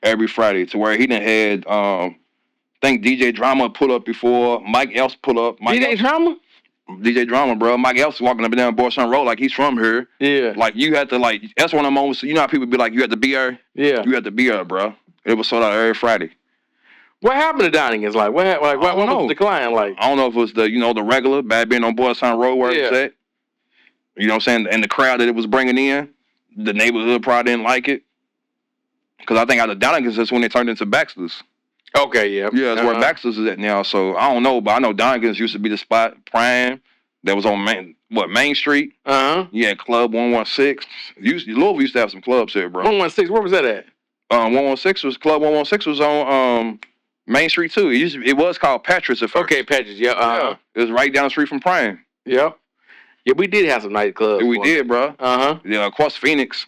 Every Friday. To where he done had, I think DJ Drama pull up before. Mike Else pull up. DJ Drama? DJ Drama, bro. Mike Else walking up and down Boardtown Road like he's from here. Yeah. Like, you had to, like, that's one of the moments, you know how people be like, you had to be there? Yeah. You had to be there, bro. It was sold out every Friday. What happened to Donegan's? Like, what was the decline like? I don't know if it was the regular, bad being on Boardtown Road where it's at. You know what I'm saying? And the crowd that it was bringing in, the neighborhood probably didn't like it. Because I think out of Donegan's, that's when they turned into Baxter's. Okay, yeah. Yeah, it's where Baxter's is at now. So I don't know, but I know Dongan's used to be the spot. Prime, that was on Main Street. Yeah, Club 116. Louisville used to have some clubs here, bro. 116. Where was that at? 116 was Club 116 was on Main Street too. It was called Patrick's at first. Okay, Patrick's. Yeah. Yeah, it was right down the street from Prime. Yep. Yeah, we did have some nightclubs. Yeah, we did, bro. Yeah, of course, Phoenix.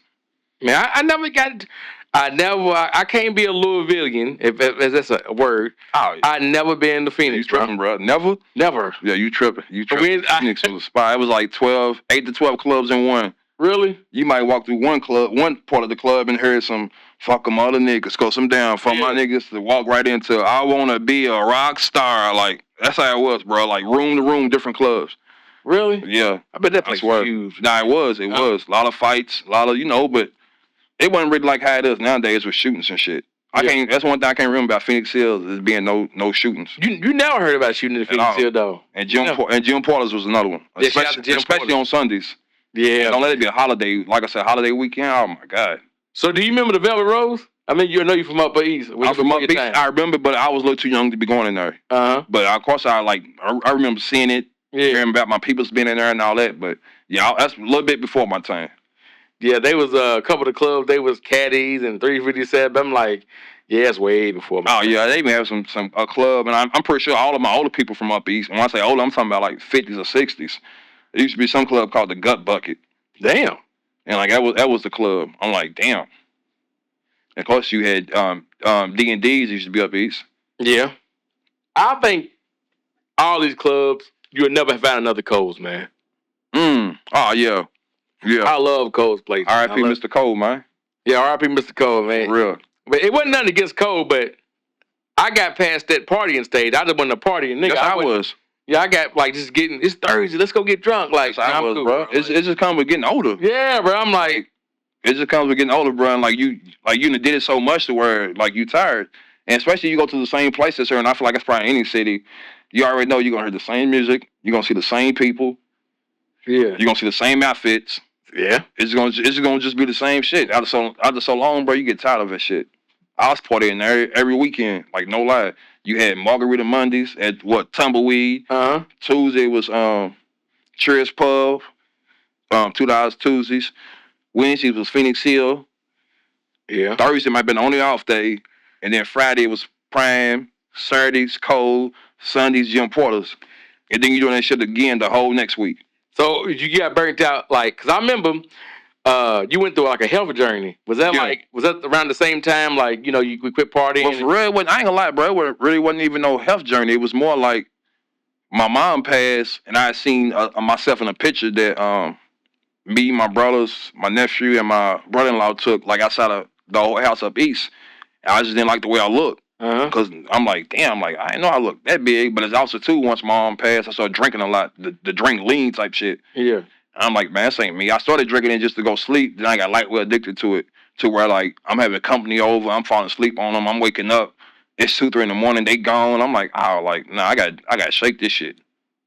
Man, I never got. I can't be a Louisvillian if that's a word. Oh, I never been to Phoenix. You tripping, bro? Never. Yeah, you tripping. Phoenix was a spot. It was like 8 to 12 clubs in one. Really? You might walk through one part of the club and hear some fuck them other niggas, go some down for my niggas to walk right into I wanna be a rock star. Like that's how it was, bro. Like room to room, different clubs. Really? Yeah. I bet that place was huge. Nah, it was. It was. A lot of fights, a lot of but it wasn't really like how it is nowadays with shootings and shit. That's one thing I can't remember about Phoenix Hills is being no shootings. You never heard about shooting in Phoenix Hill though. And Jim Porter's was another one. Yeah, especially on Sundays. Yeah. Don't let it be a holiday. Like I said, holiday weekend. Oh my God. So do you remember the Velvet Rose? I mean, you know you're from Upper East. I'm from Upper East. I remember, but I was a little too young to be going in there. But of course, I remember seeing it, hearing about my peoples being in there and all that. But yeah, that's a little bit before my time. Yeah, they was a couple of the clubs. They was Caddies and 357. I'm like, yeah, it's way before my time. Yeah, they even have a club, and I'm pretty sure all of my older people from Up East. When I say older, I'm talking about like 50s or 60s. There used to be some club called the Gut Bucket. Damn. And like that was the club. I'm like, damn. And of course, you had D&D's used to be Up East. Yeah. I think all these clubs, you'll never find another Cole's, man. Oh, yeah. Yeah. I love Cole's place. R.I.P. Mr. Cole, man. Yeah, R.I.P. Mr. Cole, man. For real. But it wasn't nothing against Cole, but I got past that partying stage. I just wasn't a partying nigga. Yes, I was. Yeah, I got like just getting, it's Thursday, let's go get drunk. Like, I was, cool, bro. It just comes with getting older. Yeah, bro. I'm like, it just comes with getting older, bro. And like you did it so much to where like you tired. And especially you go to the same places here, and I feel like it's probably any city. You already know you're gonna hear the same music. You're gonna see the same people. Yeah. You're gonna see the same outfits. Yeah. It's gonna just be the same shit. After so long, bro, you get tired of that shit. I was partying there every weekend, like no lie. You had Margarita Mondays at Tumbleweed. Tuesday was Cheers Pub, $2 Tuesdays. Wednesday was Phoenix Hill. Yeah. Thursday might have been the only off day. And then Friday was Prime, Saturdays Cold, Sundays Jim Porter's. And then you doing that shit again the whole next week. So you got burnt out, like, because I remember you went through like a health journey. Was that around the same time, like, we quit partying? Well, for real, I ain't gonna lie, bro. It really wasn't even no health journey. It was more like my mom passed, and I had seen myself in a picture that me, my brothers, my nephew, and my brother-in-law took, like, outside of the old house up east. And I just didn't like the way I looked. Because I'm like, damn, I didn't know I looked that big. But it's also, too, once my mom passed, I started drinking a lot. The drink lean type shit. Yeah. And I'm like, man, this ain't me. I started drinking it just to go sleep. Then I got lightly addicted to it. To where, like, I'm having company over. I'm falling asleep on them. I'm waking up. It's 2, 3 in the morning. They gone. I'm like, nah, I got to shake this shit.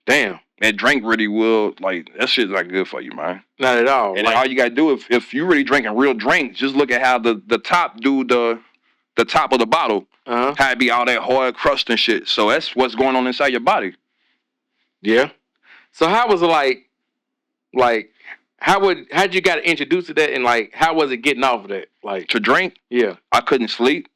Damn. That drink really will, like, that shit's not good for you, man. Not at all. And all you got to do, if you really drinking real drinks, just look at how the top do the top of the bottle. How it be all that hard crust and shit. So that's what's going on inside your body. Yeah. So how was it like how'd you got introduced to that, and like how was it getting off of that? Like to drink? Yeah. I couldn't sleep.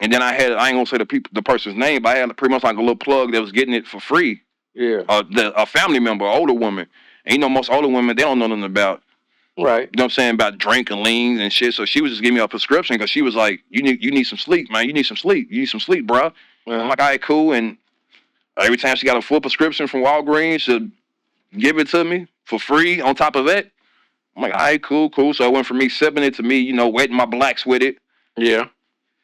And then I ain't gonna say the person's name, but I had pretty much like a little plug that was getting it for free. Yeah. A family member, an older woman. And most older women, they don't know nothing about. Right. You know what I'm saying? About drinking lean and shit. So she was just giving me a prescription because she was like, you need some sleep, man. You need some sleep. You need some sleep, bro. I'm like, all right, cool. And every time she got a full prescription from Walgreens, she'd give it to me for free on top of that. I'm like, all right, cool. So it went from me sipping it to me, wetting my blacks with it. Yeah.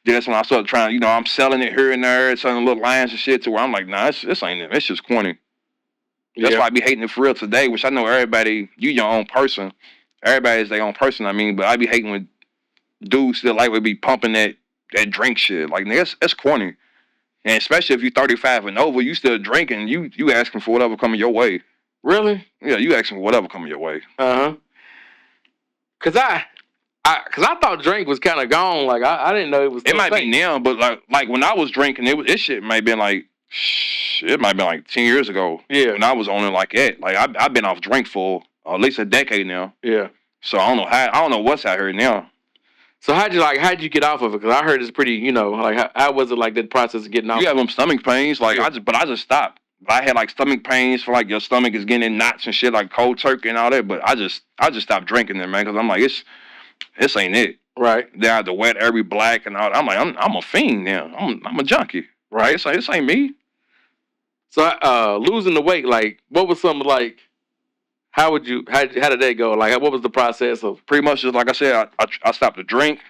Then that's when I started trying, I'm selling it here and there, selling little lines and shit to where I'm like, nah, this ain't it. It's just corny. That's why I be hating it for real today, which I know everybody, you your own person. Everybody's their own person, but I be hating when dudes still like would be pumping that drink shit. Like, nigga, that's corny. And especially if you're 35 and over, you still drinking, you asking for whatever coming your way. Really? Yeah, you asking for whatever coming your way. Cause I Because I thought drink was kind of gone. Like I didn't know it was. It might be now, but like when I was drinking, this shit might have been like, it might have been like 10 years ago. Yeah. When I was on it like that. Like I've been off drink for at least a decade now. Yeah. So I don't know what's out here now. So how'd you get off of it? Because I heard it's pretty, like how was it like that process of getting off? You have them stomach pains, like I just stopped. I had like stomach pains for like your stomach is getting in knots and shit, like cold turkey and all that. But I just stopped drinking them, man, because I'm like this ain't it. Right. They had to wet every black and all that. I'm like I'm a fiend now. I'm a junkie. Right. This ain't me. So losing the weight, like what was some like? How did that go? Like what was the process of? Pretty much just like I said, I stopped to drink.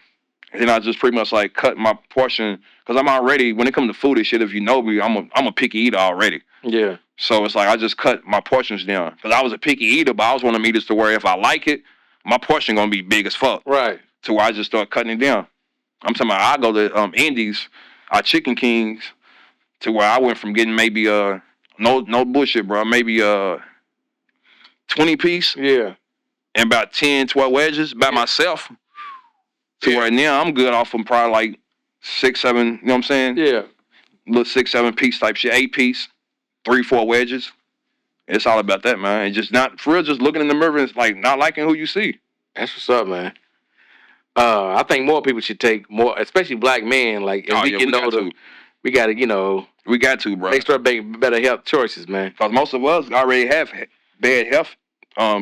And then I just pretty much like cut my portion because I'm already, when it comes to food and shit, if you know me, I'm a picky eater already. Yeah. So it's like I just cut my portions down because I was a picky eater, but I was one of them eaters to where if I like it, my portion gonna be big as fuck. Right. To where I just start cutting it down. I'm talking about I go to Indies, Chicken Kings, to where I went from getting maybe no bullshit, bro, maybe 20 piece. Yeah. And about 10, 12 wedges by myself. To where now I'm good off from probably like 6, 7, you know what I'm saying? Yeah. Little 6, 7 piece type shit, 8 piece, 3, 4 wedges. It's all about that, man. And just not, for real, just looking in the mirror and like not liking who you see. That's what's up, man. I think more people should take more, especially black men. Like, if we got to, we got to, bro. Make sure make better health choices, man. Because most of us already have bad health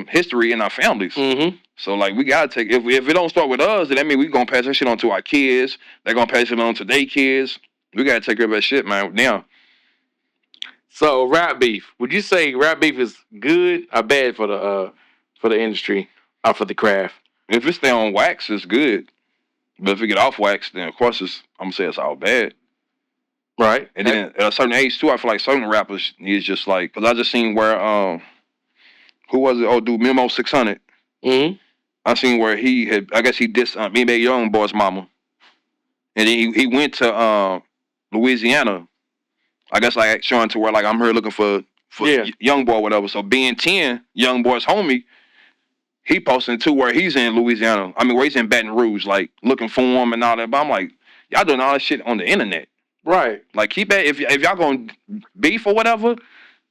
history in our families. Mm-hmm. So like we gotta take if it don't start with us, then that means we gonna pass that shit on to our kids. They're gonna pass it on to their kids. We gotta take care of that shit, man. Now. So rap beef. Would you say rap beef is good or bad for the industry or for the craft? If it stay on wax, it's good. But if it get off wax, then of course I'm gonna say it's all bad. Right. And then at a certain age too, I feel like certain rappers is just like, because I just seen where who was it? Oh, dude, Memo 600. Mm-hmm. I seen where he had, I guess he dissed me, Baby Young Boy's mama. And then he went to Louisiana. I guess like showing to where like I'm here looking for Young Boy, whatever. So being 10, Young Boy's homie, he posting too where he's in Louisiana. I mean, where he's in Baton Rouge, like looking for him and all that. But I'm like, y'all doing all this shit on the internet. Right. Like keep that, if y'all gonna beef or whatever,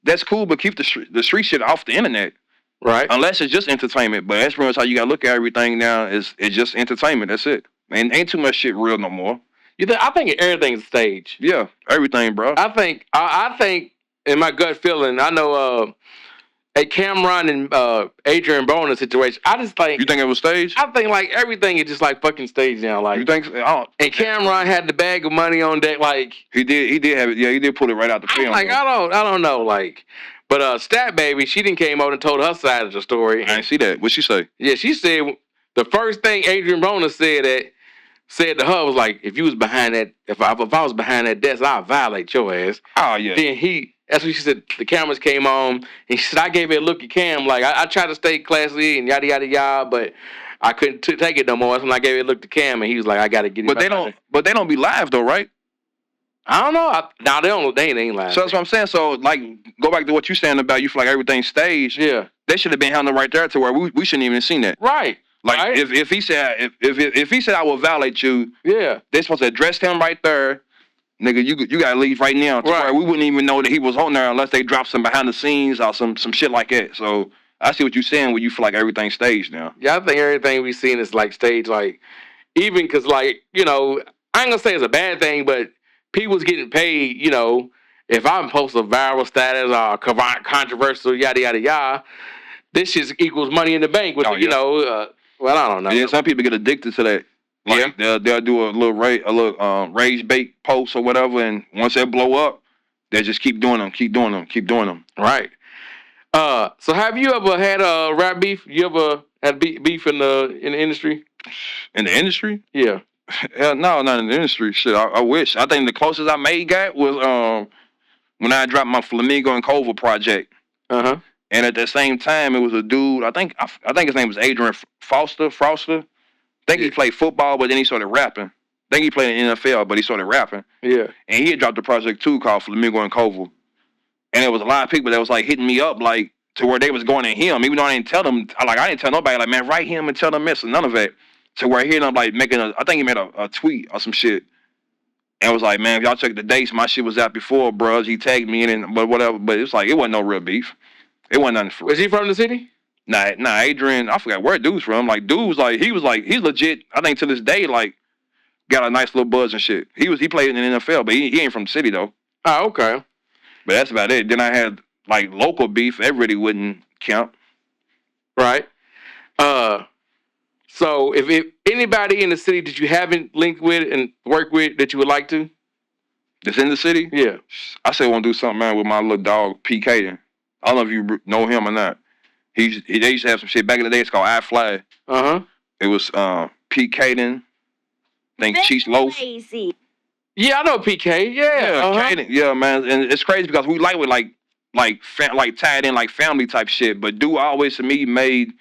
that's cool, but keep the street shit off the internet. Right. Unless it's just entertainment. But that's pretty much how you gotta look at everything now. It's just entertainment. That's it. Man, ain't too much shit real no more. I think everything's staged. Yeah, everything, bro. I think in my gut feeling, I know a Cameron and Adrian Broner situation. I just think you think it was staged? I think like everything is just like fucking staged now. Like you think? And Cameron had the bag of money on deck. Like he did have it. Yeah, he did pull it right out the film. Like I don't know. Like, but Stat Baby, she didn't came out and told her side of the story. I didn't see that. What'd she say? Yeah, she said the first thing Adrian Broner said to her was like, if you was behind that, if I was behind that desk, I'll violate your ass. Oh yeah. Then that's what she said. The cameras came on, and she said, I gave it a look at Cam. Like I tried to stay classy and yada yada yada, but I couldn't take it no more. So when I gave it a look to Cam, and he was like, I gotta get him. But they don't be live though, right? I don't know. They ain't live. So that's what I'm saying. So like, go back to what you saying about you feel like everything's staged. Yeah. They should have been handled right there to where we shouldn't even have seen that. Right. Like right? if he said if he said I will violate you, yeah, they're supposed to address him right there, nigga. You gotta leave right now. To where we wouldn't even know that he was on there unless they dropped some behind the scenes or some shit like that. So I see what you're saying when you feel like everything's staged now. Yeah, I think everything we've seen is like staged. Like even because like I ain't gonna say it's a bad thing, but people's getting paid. If I'm post a viral status or controversial yada yada yada, this just equals money in the bank. With well, I don't know. Yeah, some people get addicted to that. Like they'll do a little rage bait post or whatever, and once they blow up, they just keep doing them. Right. So have you ever had a rap beef? You ever had beef in the industry? In the industry? Yeah. Hell no, not in the industry. Shit, I wish. I think the closest I got was when I dropped my Flamingo and Culver project. Uh-huh. And at the same time, it was a dude. I think his name was Adrian Froster. I think he played football, but then he started rapping. I think he played in the NFL, but he started rapping. Yeah. And he had dropped a project too called Flamingo and Culver. And there was a lot of people that was like hitting me up like to where they was going at him, even though I didn't tell them. I didn't tell nobody like, man, write him and tell them this and none of that. to where he ended up like making I think he made a tweet or some shit. And was like, man, if y'all check the dates, my shit was out before, bro. He tagged me in it, but whatever. But it's like, it wasn't no real beef. It wasn't nothing for real. Was he from the city? Nah, Adrian, I forgot where dude's from. Like, dude's like, he's legit, I think to this day, like, got a nice little buzz and shit. He played in the NFL, but he ain't from the city, though. Oh, okay. But that's about it. Then I had, like, local beef. That really wouldn't count. Right. So if anybody in the city that you haven't linked with and worked with that you would like to? That's in the city? Yeah. I said I want to do something, man, with my little dog, P. Caden. I don't know if you know him or not. They used to have some shit back in the day. It's called I Fly. Uh-huh. It was P. Caden. I think Cheese Loaf. Lazy. Yeah, I know PK. Yeah. Caden. Yeah, man. And it's crazy because we like with like tied in like family type shit. But dude always to me made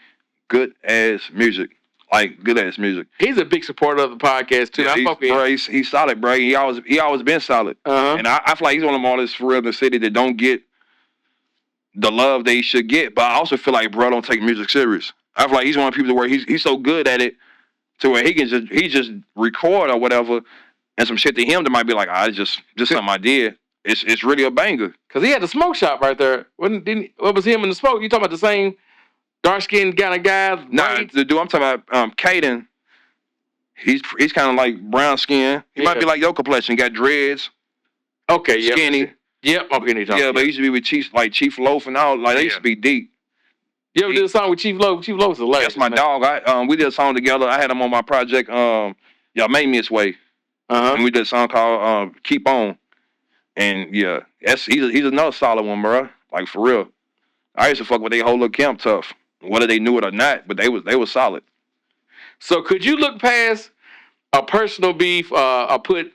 good ass music. Like good ass music. He's a big supporter of the podcast too. Yeah, he's solid, bro. He always been solid. Uh-huh. And I feel like he's one of them artists for real in the city that don't get the love they should get. But I also feel like bro don't take music serious. I feel like he's one of the people where he's so good at it to where he just record or whatever, and some shit to him that might be like, just something I did. It's really a banger. Cause he had the smoke shop right there. What was him in the smoke? You talking about the same dark skinned kind of guy? Nah, the dude I'm talking about, Caden. He's kind of like brown skin. He might be like your complexion, got dreads. Okay, yeah. Skinny. Yep, okay. Yeah, but he used to be with Chief Loaf and all. Like they used to be deep. You ever did a song with Chief Loaf? Chief Loaf's hilarious. That's my dog. We did a song together. I had him on my project. Y'all made me this way. Uh-huh. And we did a song called Keep On. And yeah, he's another solid one, bro. Like for real. I used to fuck with they whole little camp tough. Whether they knew it or not, but they was solid. So could you look past a personal beef or put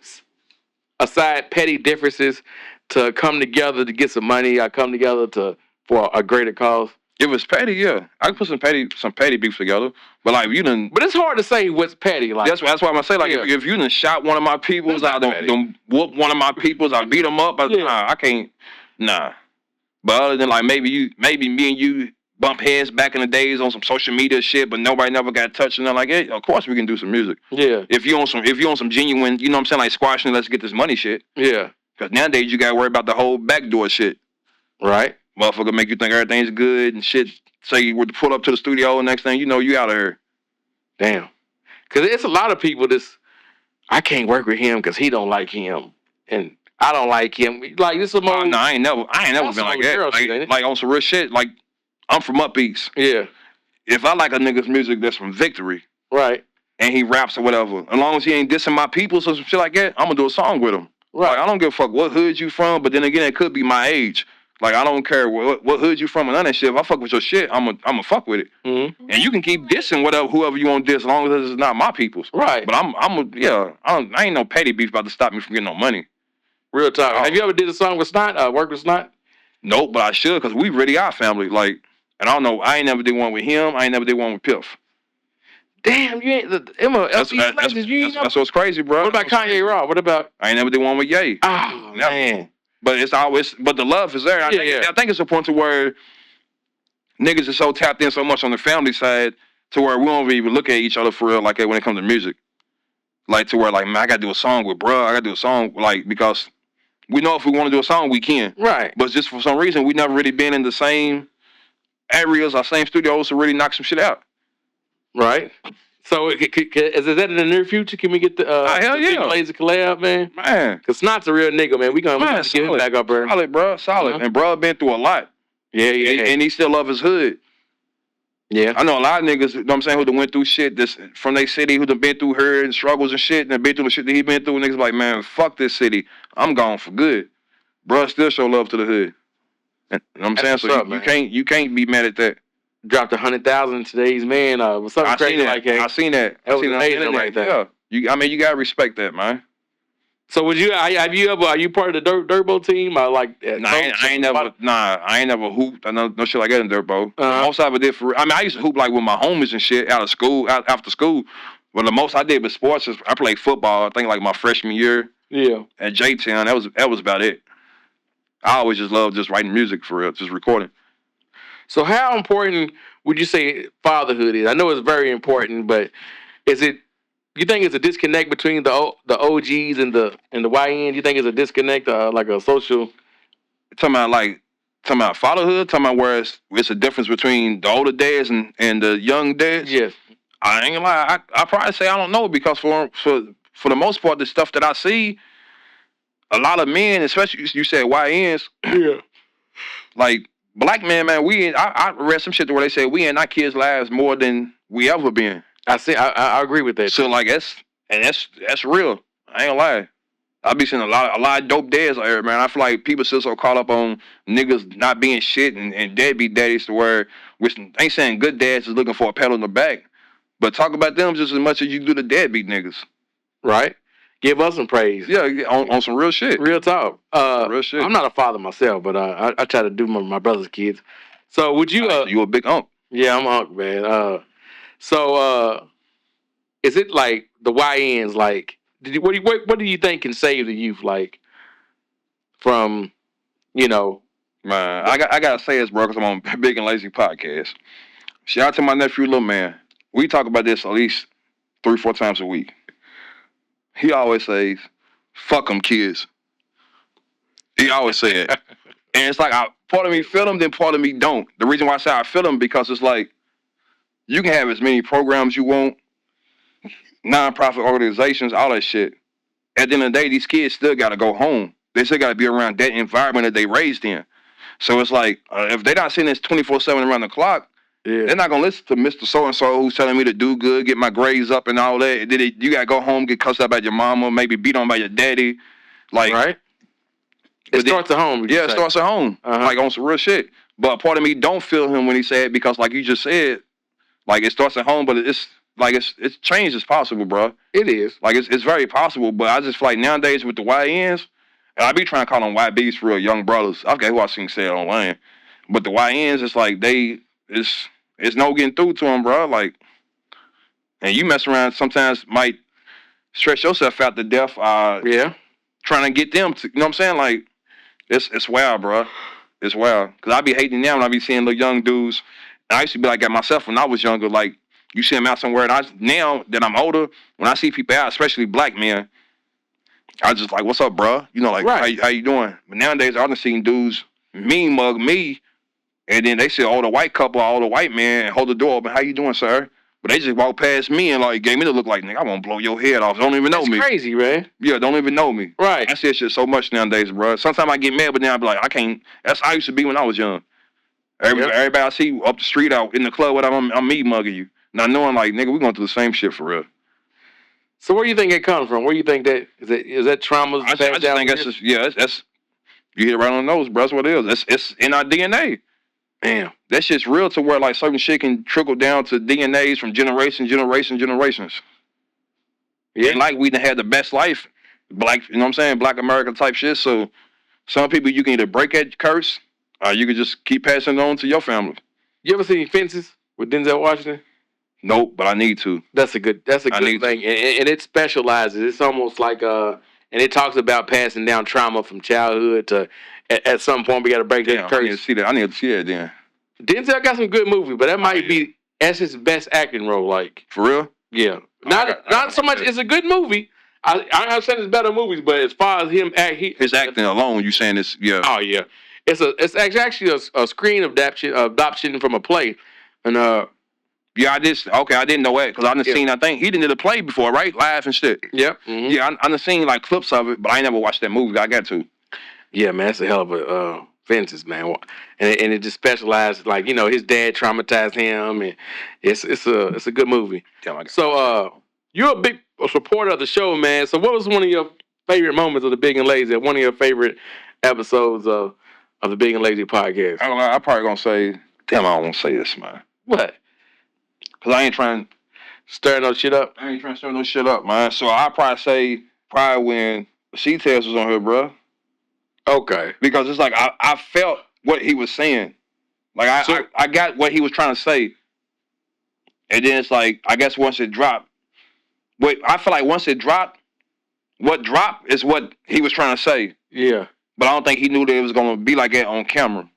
aside petty differences to come together to get some money or come together for a greater cause? If it's petty, yeah. I can put some petty beef together. But like if you done, but it's hard to say what's petty. Like that's why I'm gonna say like if you done shot one of my peoples, I done whoop one of my peoples, I beat them up. Nah, I can't. Nah. But other than like maybe me and you bump heads back in the days on some social media shit, but nobody never got touched and like, hey, of course we can do some music. Yeah. If you on some genuine, you know what I'm saying, like squashing, let's get this money shit. Yeah. Because nowadays you gotta worry about the whole backdoor shit. Right. Motherfucker make you think everything's good and shit. Say you were to pull up to the studio and next thing you know, you out of here. Damn. Because it's a lot of people I can't work with him because he don't like him. And I don't like him. Like, this is more... No, I ain't never been like that. Like on some real shit. Like, I'm from Up East. Yeah. If I like a nigga's music that's from Victory. Right. And he raps or whatever. As long as he ain't dissing my people or some shit like that, I'm going to do a song with him. Right. Like, I don't give a fuck what hood you from, but then again, it could be my age. Like, I don't care what hood you from and none of that shit. If I fuck with your shit, I'm a fuck with it. Mm-hmm. And you can keep dissing whoever you want to diss, as long as it's not my people's. Right. But I ain't no petty beef about to stop me from getting no money. Real talk. Have you ever did a song with Snot? Work with Snot? Nope, but I should, because we really are family. Like, and I don't know, I ain't never did one with him. I ain't never did one with Piff. Damn, you ain't That's what's crazy, bro. What about Kanye Raw? What about? I ain't never did one with Ye. Oh, man. But the love is there. I think it's a point to where niggas are so tapped in so much on the family side to where we don't even look at each other for real like that when it comes to music. Like to where like, man, I gotta do a song with bruh. I gotta do a song like because we know if we want to do a song we can. Right. But just for some reason we never really been in the same areas or same studios to really knock some shit out. Right. So is that in the near future? Can we get the hell yeah, Lazy collab, man? Man, cause Snot's a real nigga, man. We gonna get him back up there. Solid, bro. Solid. Uh-huh. And bro been through a lot. Yeah. And he still love his hood. Yeah. I know a lot of niggas, you know what I'm saying, who done went through shit this from their city, who done been through her and struggles and shit, and been through the shit that he been through. Niggas like, man, fuck this city. I'm gone for good. Bro still show love to the hood. And, you know what I'm saying? So you can't be mad at that. Dropped 100,000 today's man. Was something crazy like that. I seen that. That was amazing right there. Yeah. You gotta respect that, man. So are you part of the Durbo team? I ain't never hooped. I know no shit like that in Durbo. Most I ever did I used to hoop like with my homies and shit after school. But the most I did with sports is I played football. I think like my freshman year. Yeah. At J-Town, that was about it. I always just loved just writing music for real, just recording. So how important would you say fatherhood is? I know it's very important, but Is it? You think it's a disconnect between the OGs and the YNs? You think it's a disconnect, like a social? Talking about fatherhood. Talking about where it's a difference between the older dads and the young dads. Yes. I ain't gonna lie. I probably say I don't know because for the most part, the stuff that I see, a lot of men, especially you said YNs, Yeah. like black men, man. I read some shit where they say we in our kids' lives more than we ever been. I agree with that. So like that's real. I ain't gonna lie. I be seeing a lot of dope dads out here, man. I feel like people still so caught up on niggas not being shit and deadbeat daddies to where, which ain't saying good dads is looking for a pat on the back, but talk about them just as much as you do the deadbeat niggas. Right? Give us some praise. Yeah, on some real shit. Real talk. Real shit. I'm not a father myself, but I try to do my brother's kids. So would you? You a big unk? Yeah, I'm unk, man. So is it like the YNs? Like, what do you think can save the youth? Like, from, Man, I gotta say this, bro, because I'm on Big and Lazy podcast. Shout out to my nephew, Lil Man. We talk about this at least 3-4 times a week. He always says, "Fuck them kids." He always say it, and it's like part of me feel them, then part of me don't. The reason why I say I feel them because it's like you can have as many programs you want, non-profit organizations, all that shit. At the end of the day, these kids still gotta go home. They still gotta be around that environment that they raised in. So it's like, if they're not seeing this 24/7 around the clock, they're not going to listen to Mr. So-and-so who's telling me to do good, get my grades up and all that. Then you got to go home, get cussed out by your mama, maybe beat on by your daddy. Like, right? It starts at home. Yeah, it starts at home. Like, on some real shit. But part of me don't feel him when he said, because like you just said, like, it starts at home, but it's change is possible, bro. It is. Like, it's very possible. But I just feel like nowadays with the YNs, and I be trying to call them YBs for real, young brothers. I forget who I seen say it online. But the YNs, it's like it's no getting through to them, bro. Like, and you mess around sometimes might stress yourself out to death. Yeah. Trying to get them to, you know what I'm saying? Like, it's wild, bro. It's wild. Because I be hating them when I be seeing little young dudes. And I used to be like that myself when I was younger. Like, you see them out somewhere. And now that I'm older, when I see people out, especially black men, I just like, what's up, bro? You know, like, right. how you doing? But nowadays, I done seen dudes mean mug me, and then they say, oh, the white couple, all the white man, hold the door open. How you doing, sir? But they just walked past me and like gave me the look like, nigga, I want to blow your head off. Don't even know me. That's crazy, man. Yeah, don't even know me. Right. I see that shit so much nowadays, bro. Sometimes I get mad, but then I be like, I can't. That's how I used to be when I was young. Everybody I see up the street, out in the club, whatever, I'm me mugging you. Not knowing, like, nigga, we going through the same shit for real. So where do you think it comes from? Where do you think that is that trauma? I just think that's just, that's you hit it right on the nose, bro. That's what it is. It's in our DNA. Damn. That shit's real to where like certain shit can trickle down to DNAs from generations. Yeah. And like we done had the best life, black, you know what I'm saying, Black America type shit. So some people you can either break that curse or you can just keep passing it on to your family. You ever seen Fences with Denzel Washington? Nope, but I need to. That's a good thing. And it specializes. It's almost like and it talks about passing down trauma from childhood to at some point we got to break that curse. I need to see that. I need to see that then. Denzel got some good movies, but that might be that's his best acting role. Like, for real? Yeah. Not so much. It's a good movie. I'm saying it's better movies, but as far as him his acting alone, you saying this? Yeah. Oh yeah. It's actually a screen adoption from a play, and yeah, I didn't know that because I done seen. I think he did a play before, right? Live and shit. Yep. Mm-hmm. Yeah, I done seen like clips of it, but I ain't never watched that movie. I got to. Yeah, man, it's a hell of a Fences, man, and it just specializes, like, you know, his dad traumatized him, and it's a good movie. So you're a big supporter of the show, man. So what was one of your favorite moments of the Big and Lazy? One of your favorite episodes of the Big and Lazy podcast? I'm probably gonna say, damn, I don't want to say this, man. What? Because I ain't trying to stir no shit up. I ain't trying to stir no shit up, man. So I probably say when C-Tez was on here, bro. Okay. Because it's like I felt what he was saying. Like I got what he was trying to say. And then it's like, I guess once it dropped. Wait, I feel like once it dropped, what dropped is what he was trying to say. Yeah. But I don't think he knew that it was gonna be like that on camera.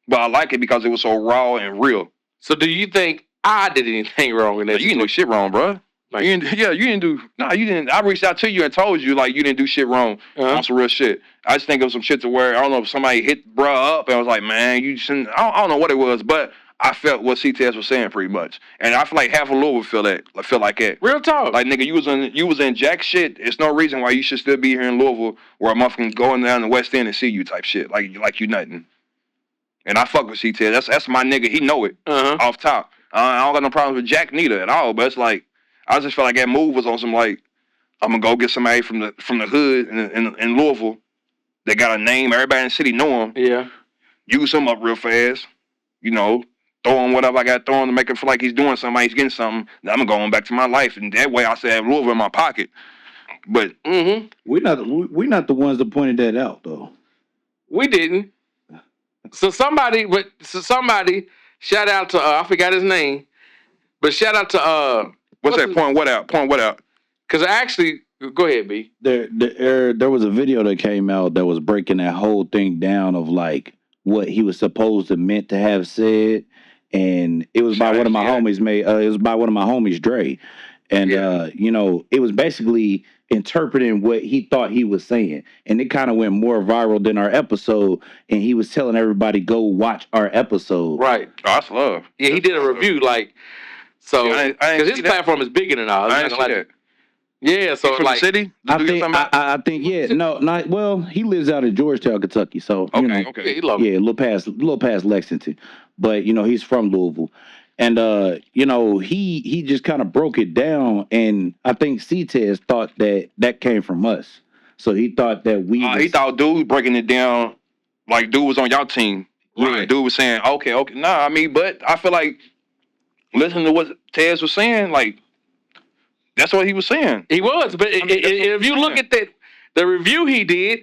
But I like it because it was so raw and real. So do you think I did anything wrong in that? You didn't do shit wrong, bro. You didn't do. No, you didn't. I reached out to you and told you like you didn't do shit wrong on some real shit. I just think it was some shit to where I don't know if somebody hit bruh up and I was like, man, you shouldn't. I don't know what it was, but I felt what CTS was saying pretty much, and I feel like half of Louisville feel like that. Real talk. Like nigga, you was in jack shit. It's no reason why you should still be here in Louisville where a motherfucker going down the West End and see you type shit. Like you nothing. And I fuck with CTS. That's my nigga. He know it off top. I don't got no problems with Jack neither at all. But it's like I just felt like that move was on some like I'm gonna go get somebody from the hood in Louisville. They got a name. Everybody in the city know him. Yeah. Use him up real fast. You know, throw him whatever I got to throw him to make him feel like he's doing something. He's getting something. Then I'm going back to my life, and that way I still have Louisville in my pocket. But we're not the ones that pointed that out though. We didn't. So somebody, shout out to I forgot his name, but shout out to what's that? Point what out? Because actually, go ahead, B. There was a video that came out that was breaking that whole thing down of like what he was supposed to meant to have said, and it was by one of my homies. It was by one of my homies, Dre, and you know, it was basically interpreting what he thought he was saying, and it kind of went more viral than our episode, and he was telling everybody go watch our episode. Right. Oh, that's love. Yeah, he did a review like so because his platform is bigger than ours. I didn't see that. Yeah, so from like the city. I think yeah, no, not well. He lives out in Georgetown, Kentucky, so okay, you know, okay, yeah, a little past Lexington, but you know he's from Louisville. And you know, he just kind of broke it down, and I think C-Tez thought that came from us. So he thought that he thought dude was breaking it down like dude was on y'all team. Right. Dude was saying, okay. Nah, I mean, but I feel like listening to what Tez was saying, like that's what he was saying. He was, but if you look at the review he did,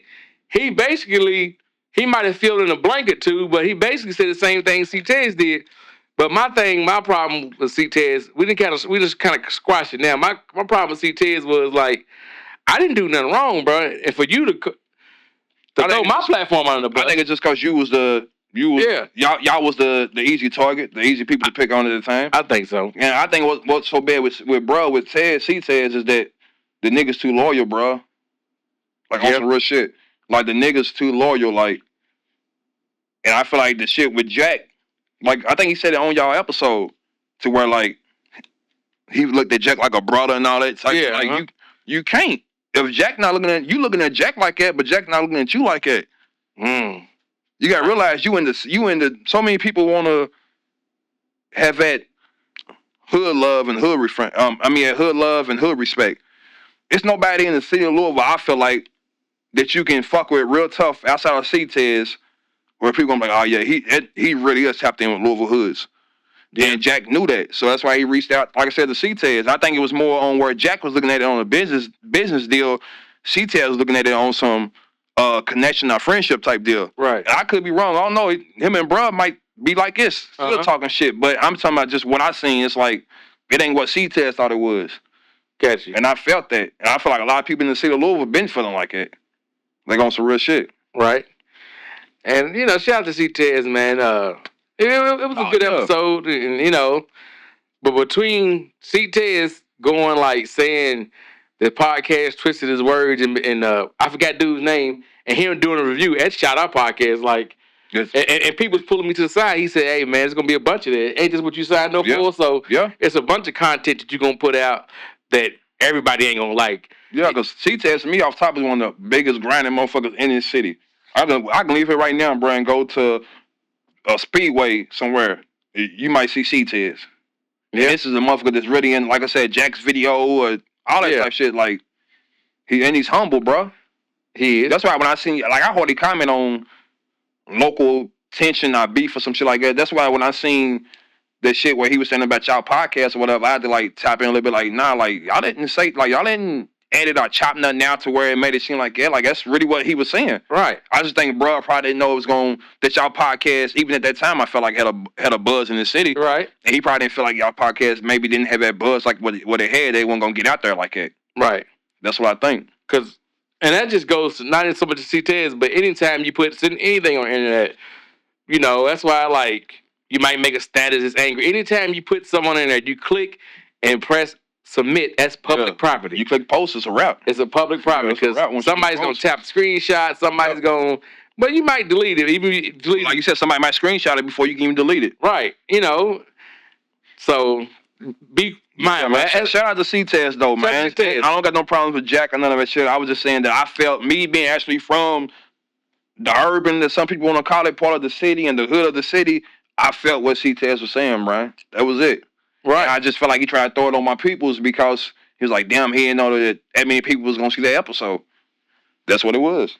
he basically might have filled in a blank or two, but he basically said the same thing C-Tez did. But my problem with C-Tez, we just kind of squashed it now. My problem with C-Tez was like, I didn't do nothing wrong, bro. And for you to throw my platform under the bus. I think it's just because y'all was the easy target, the easy people to pick on at the time. I think so. And I think what's so bad with C-Tez is that the niggas too loyal, bro. Like on some real shit. Like the niggas too loyal, like, and I feel like the shit with Jack. Like, I think he said it on y'all episode to where, like, he looked at Jack like a brother and all that. Like, you can't. If Jack not looking at you, looking at Jack like that, but Jack not looking at you like that. You got to realize you into so many people want to have that hood love and hood hood love and hood respect. It's nobody in the city of Louisville, I feel like, that you can fuck with real tough outside of C-Tez. Where people gonna be like, oh yeah, he really is tapped in with Louisville hoods. And Jack knew that. So that's why he reached out, like I said, to C-Tez. I think it was more on where Jack was looking at it on a business deal. C-Tez was looking at it on some connection or friendship type deal. Right. And I could be wrong. I don't know. Him and bruh might be like this, still talking shit. But I'm talking about just what I seen. It's like, it ain't what C-Tez thought it was. Gotcha. And I felt that. And I feel like a lot of people in the city of Louisville been feeling like it. Like on some real shit. Right. And, you know, shout out to C-Tez, man. It was a good episode, and, you know, but between C-Tez going, like, saying the podcast twisted his words, and I forgot dude's name, and him doing a review, that shot our podcast, like, and people was pulling me to the side. He said, hey, man, there's going to be a bunch of that. Ain't this what you signed up for? So it's a bunch of content that you're going to put out that everybody ain't going to like. Yeah, because C-Tez, to me, off top, is one of the biggest grinding motherfuckers in this city. I can leave here right now, bro, and go to a speedway somewhere. You might see C-Tez. Yeah. This is a motherfucker that's really in, like I said, Jack's video or all that type shit. Like, he's humble, bro. He is. That's why when I seen, like, I heard he comment on local tension or beef or some shit like that. That's why when I seen that shit where he was saying about y'all podcast or whatever, I had to, like, tap in a little bit, like, nah, like, y'all didn't edit or chop nothing out to where it made it seem like, yeah, like that's really what he was saying. Right. I just think bro probably didn't know it was that y'all podcast, even at that time, I felt like had a buzz in the city. Right. And he probably didn't feel like y'all podcast maybe didn't have that buzz like what it had. They weren't gonna get out there like that. Right. That's what I think. And that just goes to not so much to C-Tez, but anytime you put anything on the internet, you know, that's why like you might make a status that's angry. Anytime you put someone in there, you click and press submit, that's public property. You click post, it's a wrap. It's a public property because somebody's gonna tap the screenshot. Somebody's gonna, but you might delete it. Even if you delete like you said, somebody might screenshot it before you can even delete it. Right. You know. So be mindful. Man. Shout out to C-Test though, man. I don't got no problems with Jack or none of that shit. I was just saying that I felt me being actually from the urban, that some people want to call it, part of the city and the hood of the city. I felt what C-Test was saying, Brian. That was it. Right. And I just felt like he tried to throw it on my peoples because he was like, damn, he didn't know that many people was gonna see that episode. That's what it was.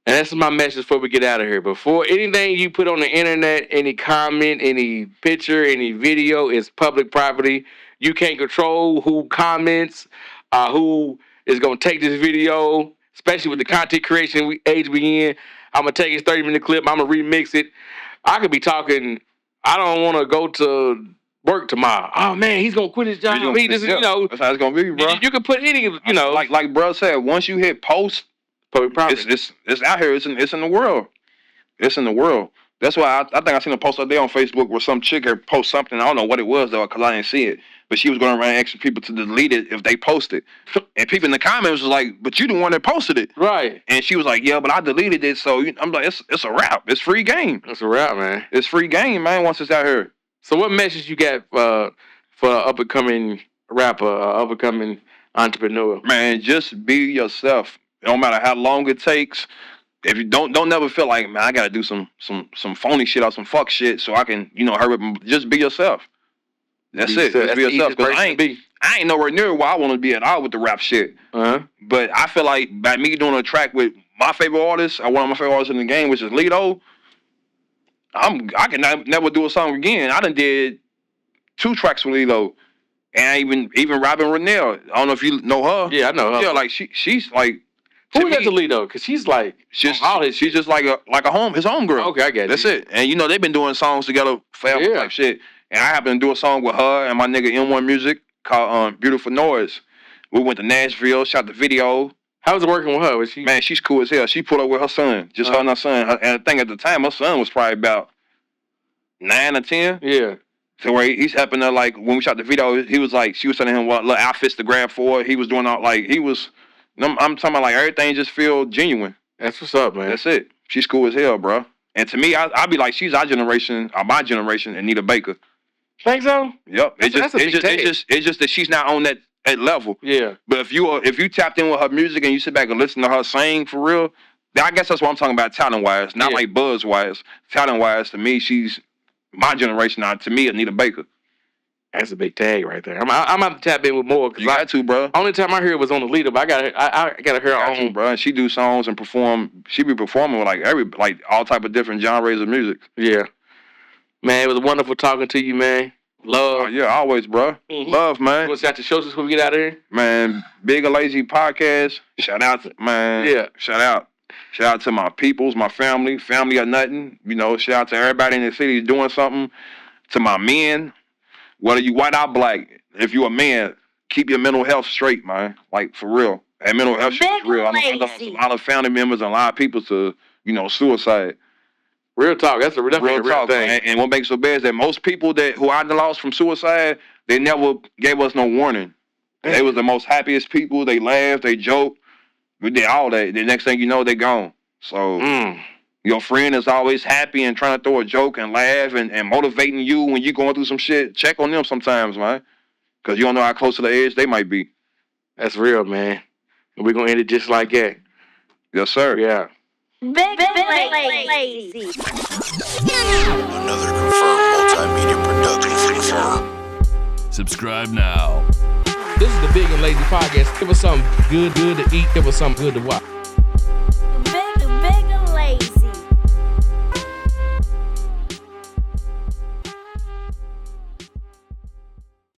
And that's my message before we get out of here. Before anything you put on the internet, any comment, any picture, any video is public property. You can't control who comments, who is going to take this video, especially with the content creation age we in. I'm going to take this 30-minute clip. I'm going to remix it. I could be talking, I don't want to go to work tomorrow. Oh, man, he's going to quit his job. You know, that's how it's going to be, bro. You can put any, you know. Like bro said, once you hit post, public property. It's out here. It's in the world. It's in the world. That's why I think I seen a post out there on Facebook where some chick had post something. I don't know what it was though, because I didn't see it. But she was going around asking people to delete it if they post it. And people in the comments was like, "But you the one that posted it, right?" And she was like, "Yeah, but I deleted it." So I'm like, "It's a wrap. It's free game. It's a wrap, man. It's free game, man. Once it's out here." So what message you got for up and coming rapper, up and coming entrepreneur? Man, just be yourself. It don't matter how long it takes. If you don't never feel like, man, I gotta do some phony shit or some fuck shit so I can, hurry up. Just be yourself. That's it. Just be yourself. Because I ain't nowhere near where I want to be at all with the rap shit. But I feel like by me doing a track with my favorite artist, or one of my favorite artists in the game, which is Lito, I can never do a song again. I done did 2 tracks with Lito. And even Robin Renell. I don't know if you know her. Yeah, I know her. Yeah, like she's like. Who is that Starlito? Because she's like she's just like a his homegirl. Okay, I get it. That's it. And they've been doing songs together forever type shit. And I happened to do a song with her and my nigga M1 Music called Beautiful Noise. We went to Nashville, shot the video. How was it working with her? Was she? Man, she's cool as hell. She pulled up with her son, just her and her son. And I think at the time her son was probably about 9 or 10. Yeah. So where he's helping her, like when we shot the video, he was like, she was telling him what little outfits to grab for. He was doing all I'm talking about like everything just feel genuine. That's what's up, man. That's it. She's cool as hell, bro. And to me, I'd be like, she's our generation, or my generation, Anita Baker. Think so? Yep. It's just that she's not on that level. Yeah. But if you tapped in with her music and you sit back and listen to her sing for real, I guess that's what I'm talking about talent wise, not like buzz wise. Talent wise, to me, she's my generation. Now, to me, Anita Baker. That's a big tag right there. I'm about to tap in with more because I had to, bro. Only time I heard it was on the leader, but I gotta hear her own, bro. And she do songs and perform. She be performing with like all type of different genres of music. Yeah, man, it was wonderful talking to you, man. Love. Oh, yeah, always, bro. Mm-hmm. Love, man. You want to shout your shows before we get out of here? Man, Big and Lazy Podcast. Shout out, man. Yeah. Shout out to my peoples, my family or nothing. Shout out to everybody in the city doing something. To my men. Whether you white or black, if you a man, keep your mental health straight, man. Like, for real. And mental health shit is real. I know a lot of family members and a lot of people to, suicide. Real talk. That's definitely a real talk thing. And what makes it so bad is that most people who I lost from suicide, they never gave us no warning. They was the most happiest people. They laughed, they joked. We did all that. The next thing you know, they gone. So... Your friend is always happy and trying to throw a joke and laugh and motivating you when you're going through some shit. Check on them sometimes, man. Because you don't know how close to the edge they might be. That's real, man. And we're going to end it just like that. Yes, sir. Yeah. Big Lazy. Another confirmed multimedia production. Subscribe now. This is the Big and Lazy Podcast. Give us something good to eat. Give us something good to watch.